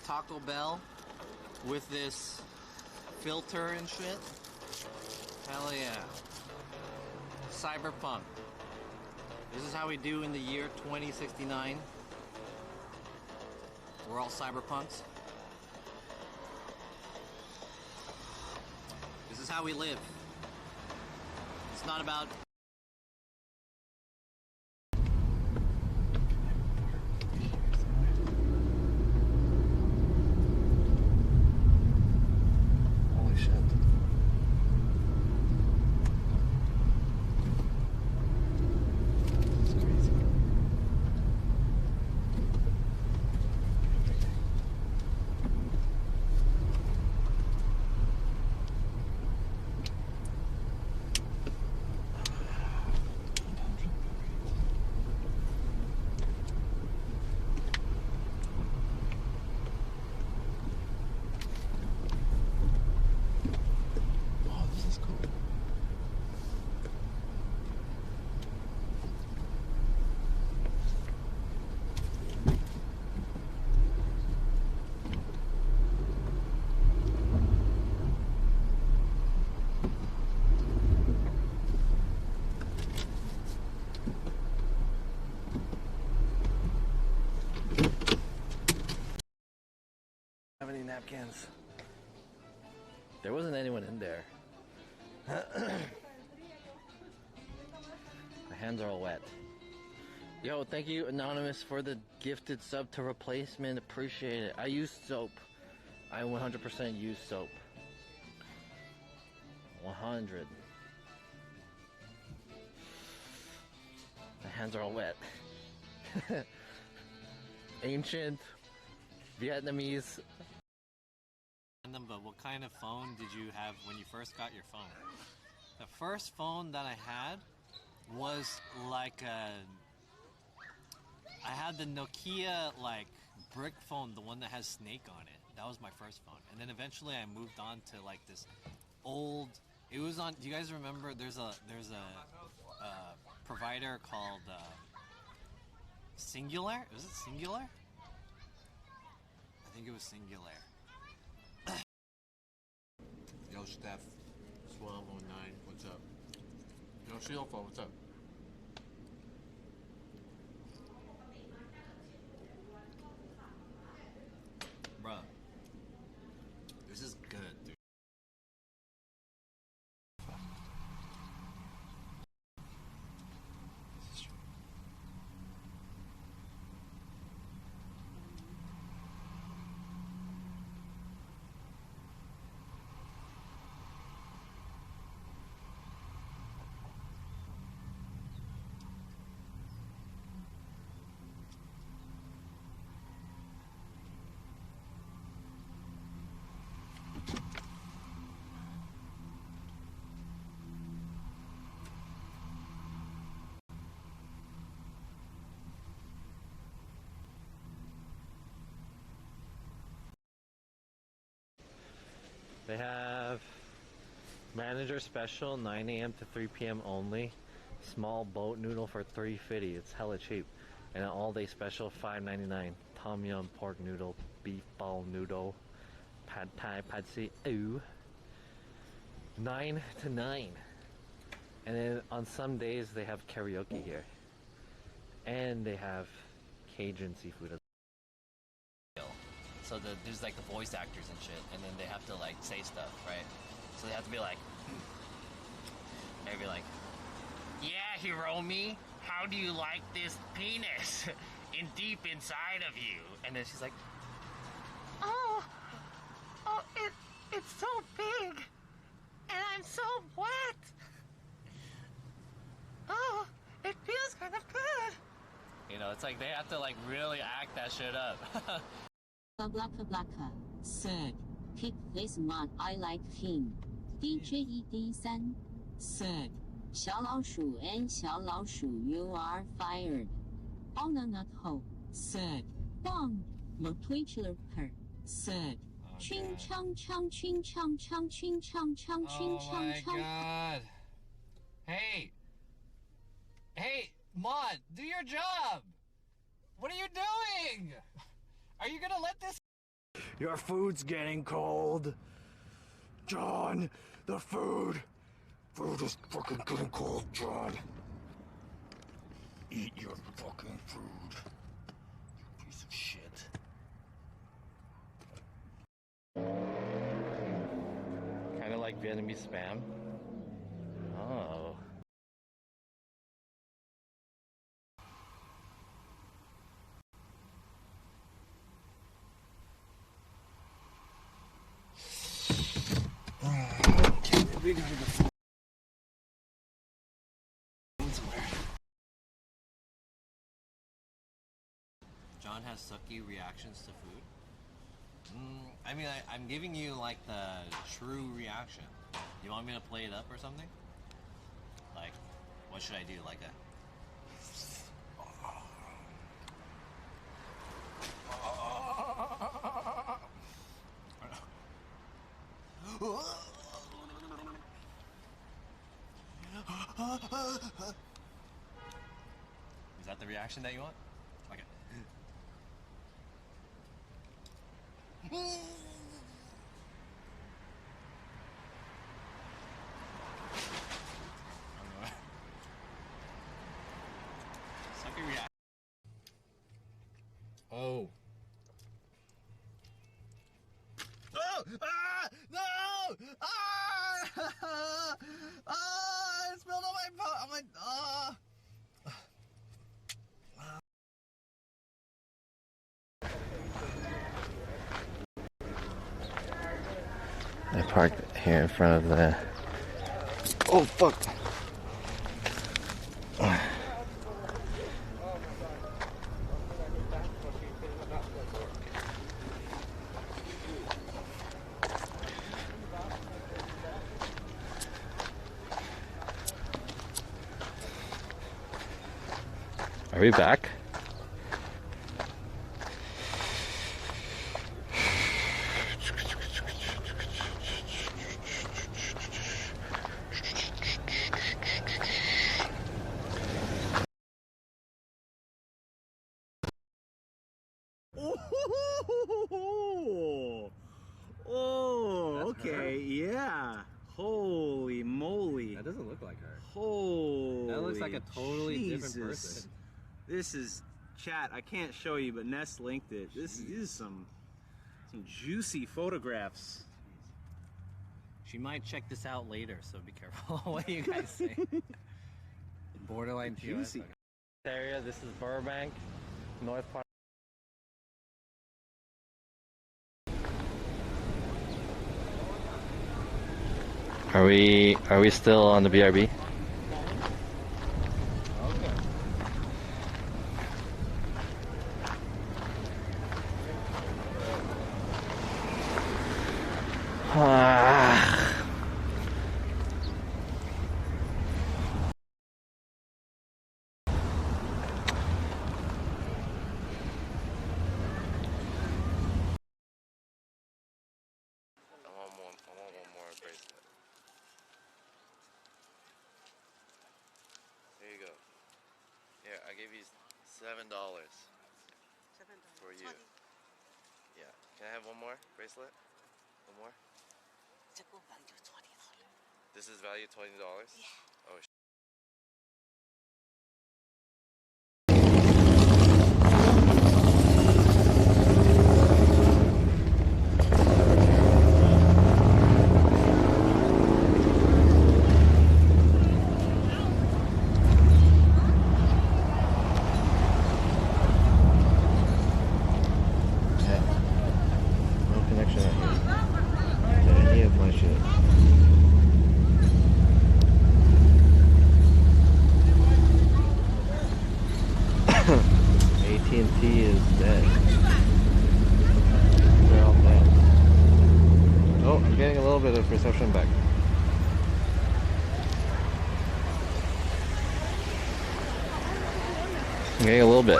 [SPEAKER 5] Taco Bell with this filter and shit. Hell yeah. Cyberpunk. This is how we do in the year 2069. We're all cyberpunks. This is how we live. It's not about... Holy shit. This is crazy. Oh, this is cool. Have any napkins? There wasn't anyone in there. My hands are all wet. Yo, thank you, Anonymous, for the gifted sub to replacement. Appreciate it. I use soap. I 100% use soap. 100. My hands are all wet. Ancient Vietnamese. But what kind of phone did you have when you first got your phone? The first phone that I had was like I had the Nokia like brick phone, the one that has Snake on it. That was my first phone. And then eventually I moved on to like this old, it was on, do you guys remember there's a provider called Singular? Was it Singular? I think it was Singular.
[SPEAKER 4] Yo, Steph. Swam 09, what's up? Yo, Shieldfo, what's up?
[SPEAKER 1] Bruh. This is good, dude.
[SPEAKER 5] They have manager special 9 a.m. to 3 p.m. only. Small boat noodle for $3.50. It's hella cheap. And an all-day special $5.99. Tom yum pork noodle, beef ball noodle, pad thai, pad see ew. 9 to 9. And then on some days they have karaoke here. And they have Cajun seafood as well. So there's like the voice actors and shit, and then they have to like say stuff, right? So they have to be like, maybe like, yeah, Hiromi, how do you like this penis in deep inside of you? And then she's like, oh, it's so big, and I'm so wet. Oh, it feels kind of good. You know, it's like they have to like really act that shit up.
[SPEAKER 7] Blacka Blacka. Third. Pick this one. I like him. DJED 3. Third. 小老鼠 and 小老鼠 you are fired. On a nut hole. Third. Bong. Motuichular per. Third. Ching chong chong ching chong chong ching chong chong ching chong chong.
[SPEAKER 1] Oh my god. Hey, Mod, do your job! What are you doing? Are you gonna let this?
[SPEAKER 9] Your food's getting cold. John, the food is fucking getting cold, John. Eat your fucking food. You piece of shit.
[SPEAKER 5] Kind of like Vietnamese spam. Oh.
[SPEAKER 9] We gotta go.
[SPEAKER 5] John has sucky reactions to food. I mean, I'm giving you like the true reaction. You want me to play it up or something? Like, what should I do? Like a... Is that the reaction that you want? Okay. Sucky reaction.
[SPEAKER 1] Oh.
[SPEAKER 9] Oh! Ah! No! Ah! Ah! It spilled on my ah!
[SPEAKER 5] I parked here in front of the...
[SPEAKER 9] Oh, fuck.
[SPEAKER 5] Are we back?
[SPEAKER 9] Oh, okay, yeah. Holy moly.
[SPEAKER 5] That doesn't look like her.
[SPEAKER 9] Holy
[SPEAKER 5] That looks like a totally
[SPEAKER 9] Jesus.
[SPEAKER 5] different person.
[SPEAKER 9] This is, chat, I can't show you, but Ness linked it. This is some juicy photographs.
[SPEAKER 5] She might check this out later, so be careful what you guys say. Borderline
[SPEAKER 9] Juicy.
[SPEAKER 5] POS. Area, this is Burbank, North Park. Are we still on the BRB? I gave you $7 for you. Yeah. Can I have one more bracelet? One more? This is valued $20? Yeah. Oh, no connection out here to any of my shit. AT&T is dead. They're all dead. Oh, I'm getting a little bit of reception back. I'm getting a little bit.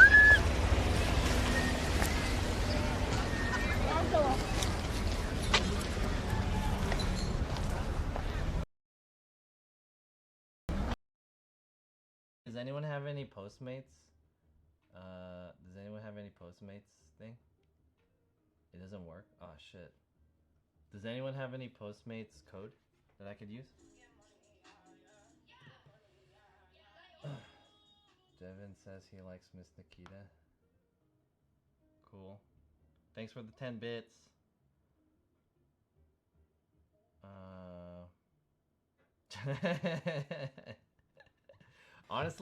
[SPEAKER 5] Does anyone have any Postmates? Does anyone have any Postmates thing? It doesn't work? Oh shit. Does anyone have any Postmates code that I could use? Devin says he likes Miss Nikita. Cool. Thanks for the 10 bits. Honestly.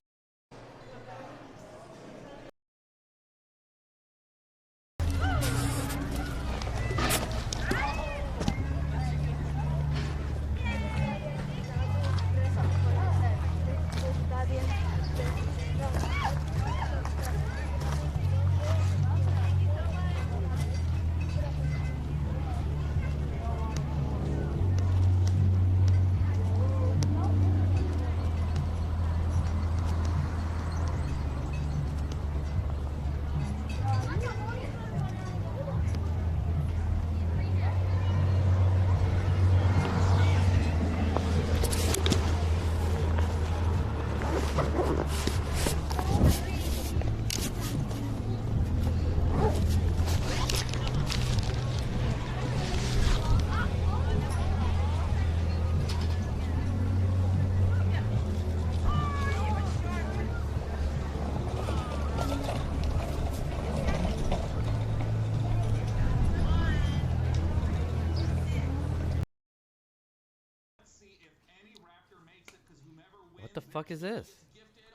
[SPEAKER 5] What the fuck is this?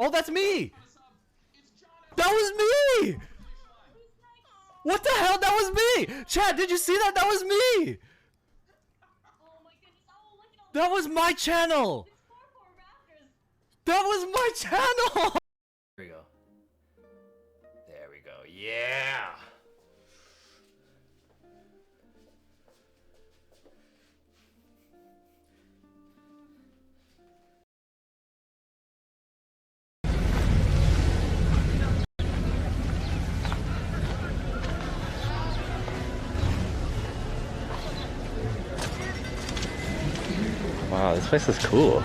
[SPEAKER 5] Oh, that's me! That was me! What the hell? That was me! Chad, did you see that? That was me! That was my channel! That was my channel! There we go. There we go. Yeah! Wow, this place is cool.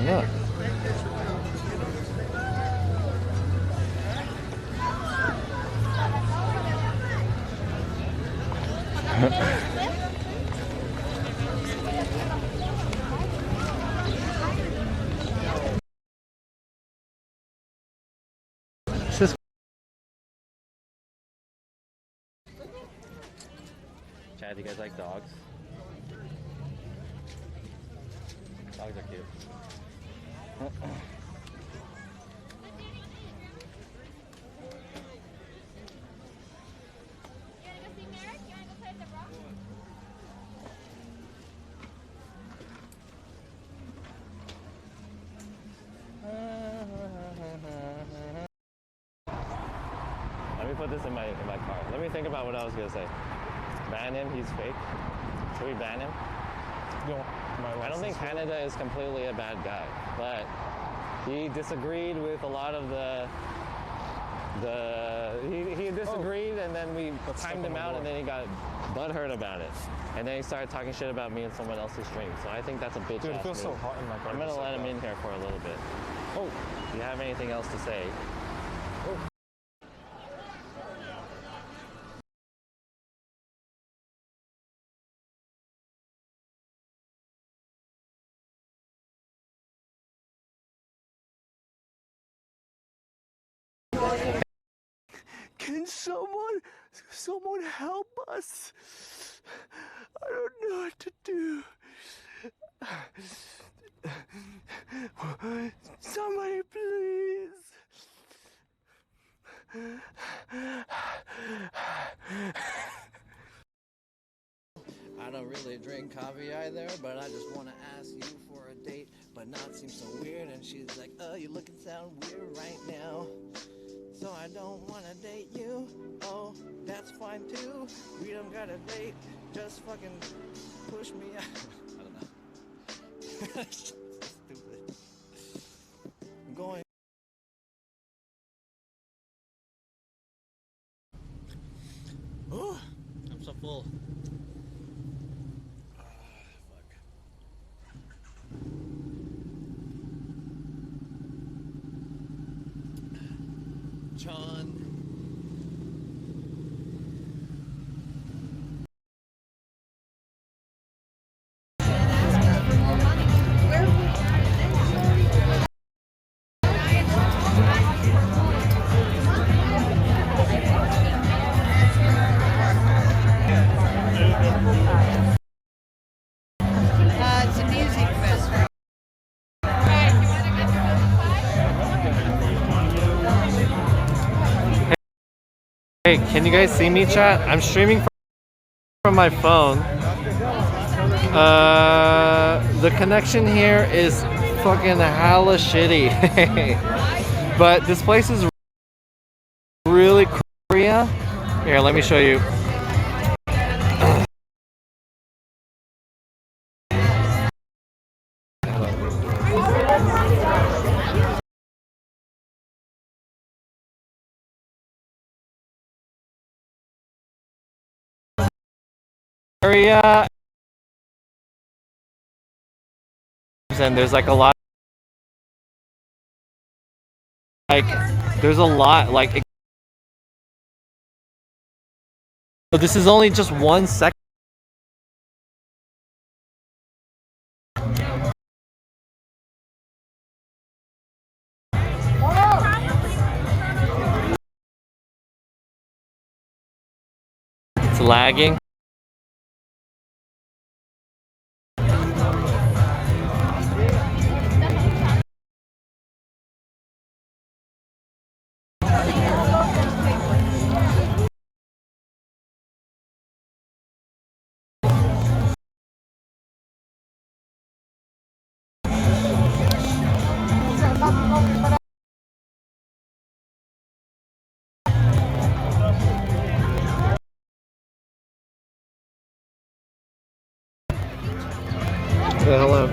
[SPEAKER 5] Yeah. This is Chad, do you guys like dogs? Dogs are cute. me put this in my car. Let me think about what I was gonna say. Ban him. He's fake. Should we ban him? I don't think Canada is completely a bad guy, but he disagreed with a lot of he disagreed, and then we timed him out, and then he got butthurt about it, and then he started talking shit about me and someone else's stream. So I think that's a bitch.
[SPEAKER 10] Dude, it feels so hot in my car.
[SPEAKER 5] I'm gonna let him in here for a little bit. Oh, do you have anything else to say? Oh.
[SPEAKER 11] Can someone help us? I don't know what to do. Somebody please.
[SPEAKER 12] I don't really drink coffee either, but I just want to ask you for a date, but not seem so weird. And she's like, oh, you looking sound weird right now, so I don't want to date you. Oh, that's fine too. We don't got a date, just fucking push me out. I don't know. Stupid. I'm going. Oh, I'm so full. John.
[SPEAKER 13] It's a music festival.
[SPEAKER 5] Hey, can you guys see me, chat? I'm streaming from my phone. The connection here is fucking hella shitty. But this place is really Korea. Here, let me show you. Area, and there's like a lot, like there's a lot, like so this is only just one section. It's lagging. Hello.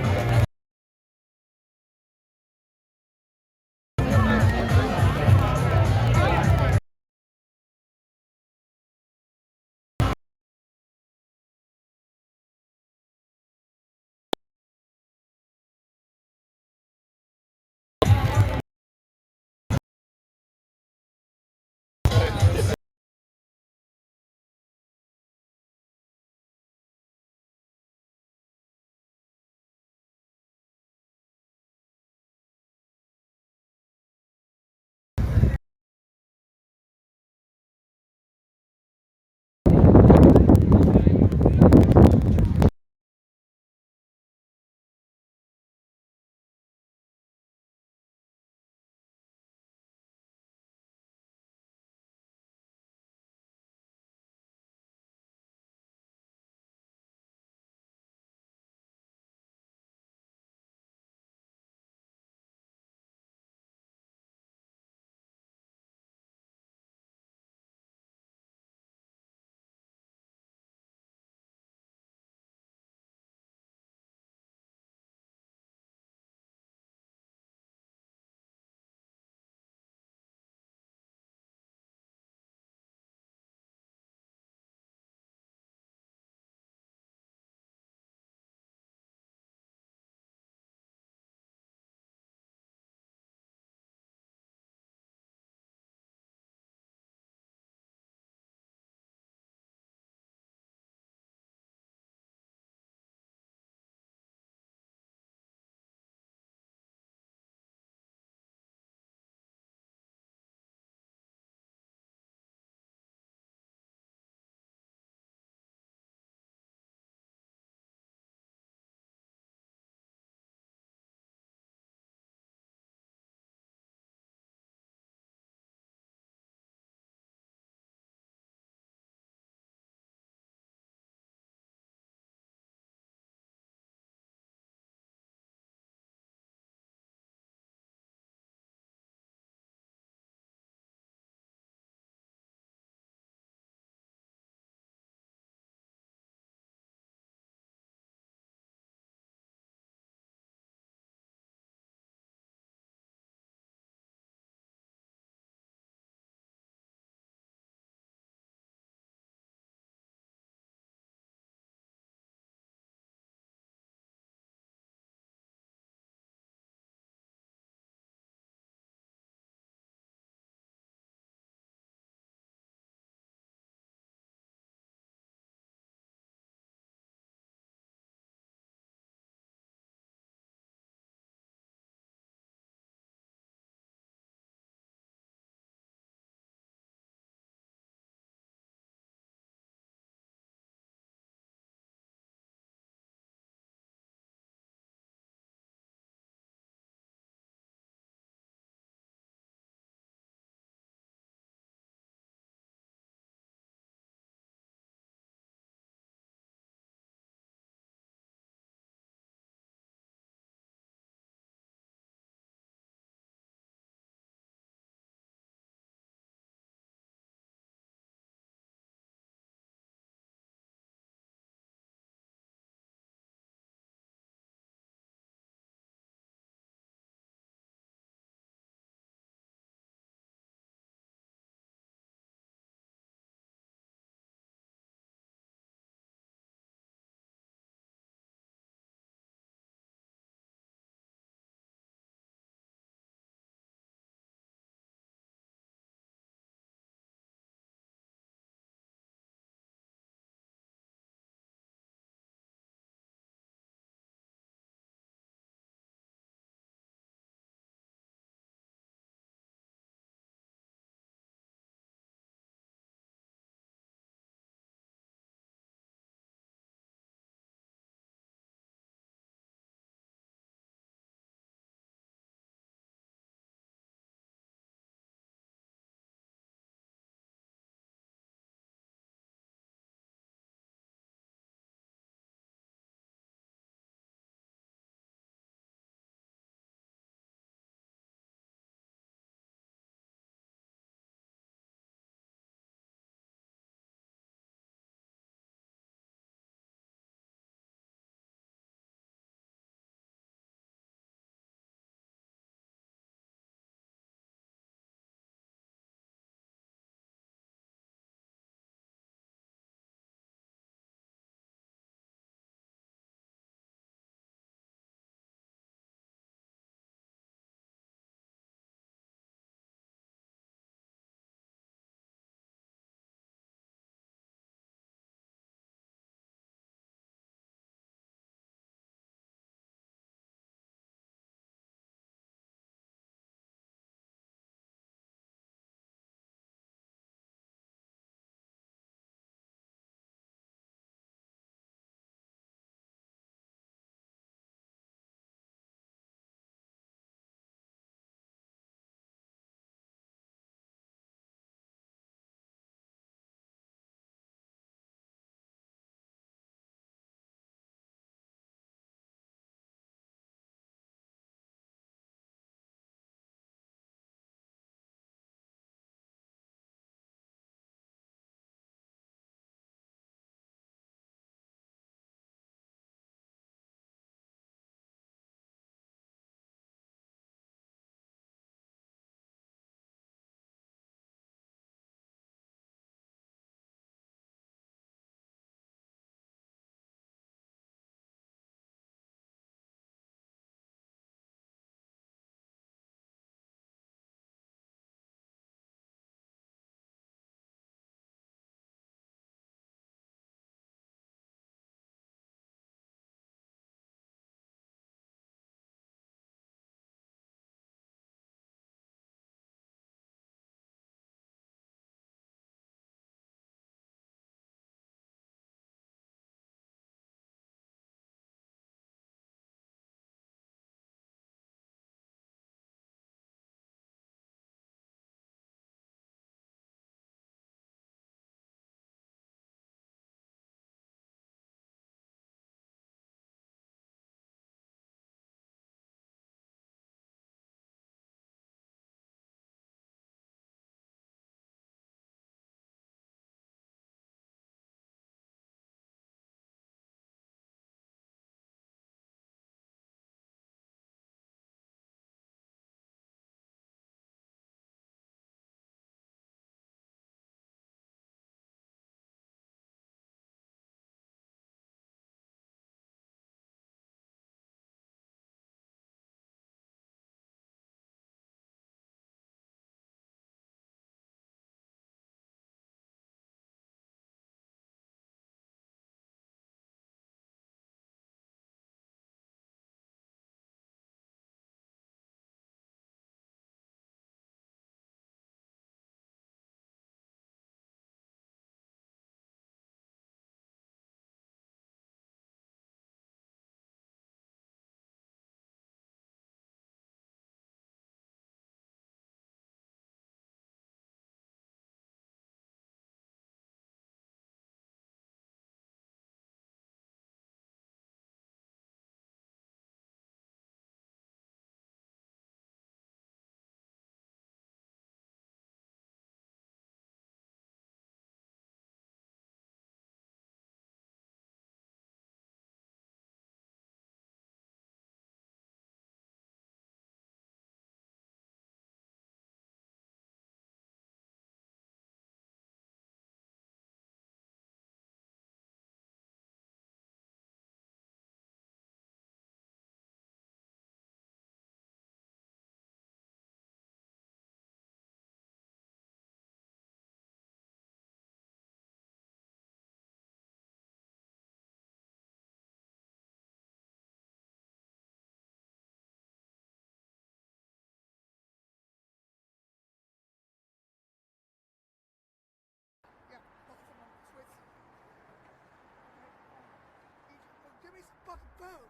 [SPEAKER 3] phone.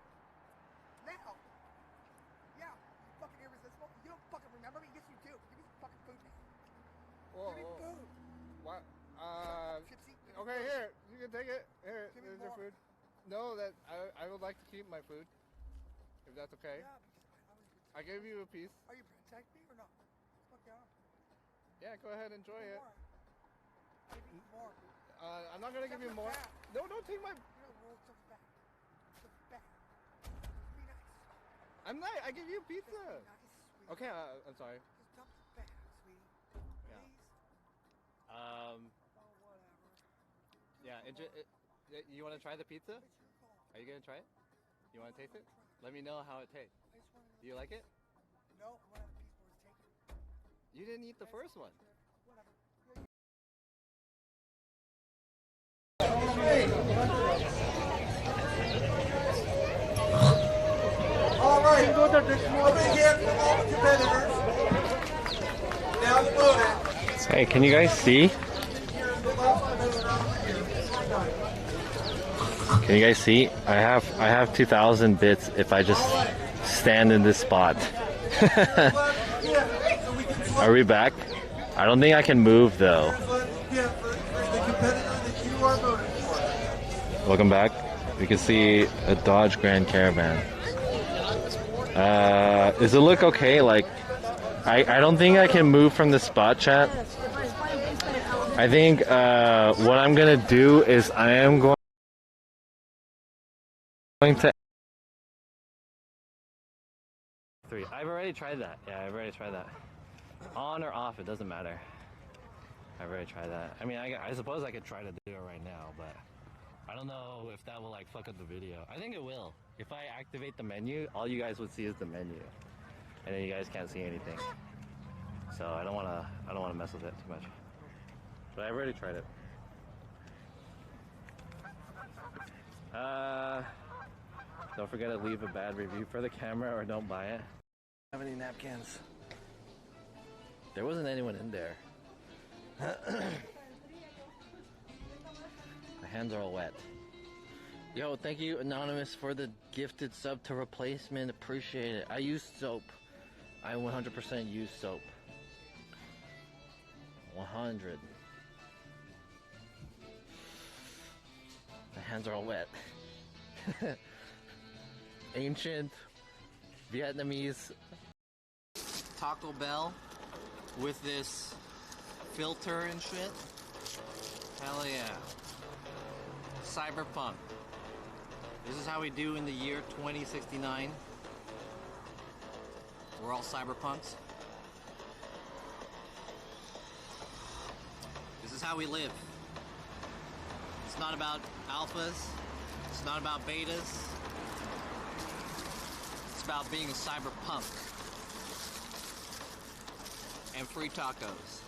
[SPEAKER 3] Now. Yeah, you fucking irresponsible. You don't fucking remember me? Yes, you do. Give me some fucking food now.
[SPEAKER 10] Whoa,
[SPEAKER 3] Give me
[SPEAKER 10] whoa.
[SPEAKER 3] food.
[SPEAKER 10] What?
[SPEAKER 3] Gypsy, give me
[SPEAKER 10] Okay,
[SPEAKER 3] food.
[SPEAKER 10] here. You can take it. Here,
[SPEAKER 3] Give me
[SPEAKER 10] there's your
[SPEAKER 3] more.
[SPEAKER 10] food. No, that I would like to keep my food. If that's okay.
[SPEAKER 3] Yeah, because I was
[SPEAKER 10] I gave you a piece.
[SPEAKER 3] Are you protecting me or not? Fuck yeah.
[SPEAKER 10] Yeah, go ahead, enjoy it.
[SPEAKER 3] More. Give me more.
[SPEAKER 10] I'm not gonna give you more. No, don't take my.
[SPEAKER 3] You know, roll something back. Something back. Be nice.
[SPEAKER 10] I'm not. I gave you pizza.
[SPEAKER 3] Just be nice, sweetie.
[SPEAKER 10] Okay, I'm sorry.
[SPEAKER 3] Just dump it back, sweetie.
[SPEAKER 10] Yeah.
[SPEAKER 3] Please. Oh, whatever.
[SPEAKER 10] Yeah. You want to try the pizza?
[SPEAKER 3] It's your call.
[SPEAKER 10] Are you gonna try it? You want to taste it? Let me know how it tastes.
[SPEAKER 3] I just wanted to
[SPEAKER 10] Do you like it?
[SPEAKER 3] No, I want to have a piece where it's taken.
[SPEAKER 10] You didn't eat the first one.
[SPEAKER 3] Whatever.
[SPEAKER 11] All right, over here from all the competitors. Now the voting.
[SPEAKER 1] Hey, can you guys see? Can you guys see? I have 2,000 bits if I just stand in this spot. Are we back? I don't think I can move though. Welcome back. You can see a Dodge Grand Caravan. Does it look okay? Like, I don't think I can move from the spot, chat. I think what I'm gonna do is I am going to 3. I've already tried that. Yeah, I've already tried that. On or off, it doesn't matter. I've already tried that. I mean, I suppose I could try to do it right now, but I don't know if that will like fuck up the video. I think it will. If I activate the menu, all you guys would see is the menu, and then you guys can't see anything. So I don't wanna mess with it too much. But I've already tried it. Don't forget to leave a bad review for the camera or don't buy it. Have any napkins? There wasn't anyone in there. My hands are all wet. Yo, thank you Anonymous for the gifted sub to Replacement. Appreciate it. I use soap. I 100% use soap. 100. My hands are all wet. Ancient Vietnamese Taco Bell with this filter and shit. Hell yeah. Cyberpunk. This is how we do in the year 2069. We're all cyberpunks. This is how we live. It's not about alphas. It's not about betas. It's about being a cyberpunk. And free tacos.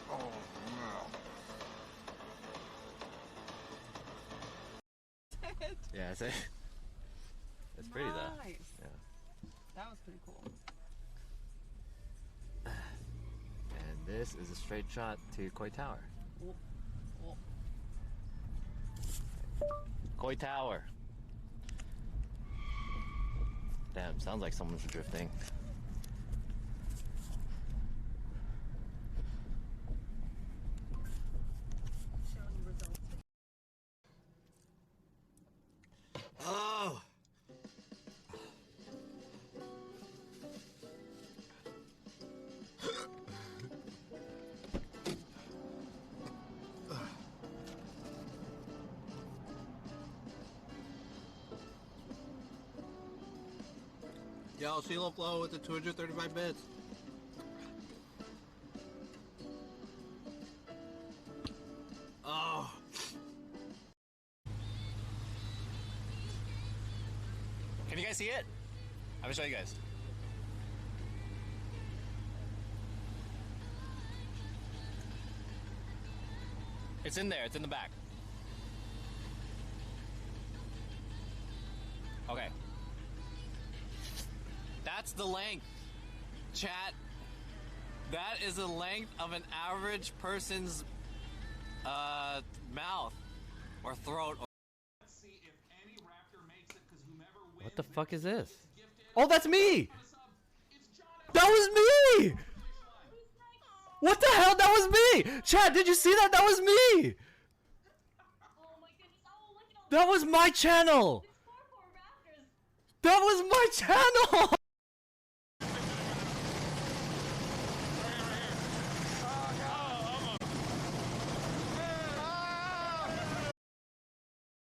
[SPEAKER 1] Oh, no. Yeah, it's pretty though.
[SPEAKER 14] Nice.
[SPEAKER 1] Yeah.
[SPEAKER 14] That was pretty cool.
[SPEAKER 1] And this is a straight shot to Koi Tower.
[SPEAKER 14] Oh, oh.
[SPEAKER 1] Koi Tower. Damn, sounds like someone's drifting. Oh!
[SPEAKER 4] Yo, CeeLo Flow with the 235 bits. Oh.
[SPEAKER 1] Can you guys see it? I'm gonna show you guys. It's in there, it's in the back. Okay. That's the length, chat. That is the length of an average person's mouth. or throat.
[SPEAKER 5] What the fuck is this? Oh, that's me! That was me! What the hell? That was me! Chad, did you see that? That was me! That was my channel! That was my channel!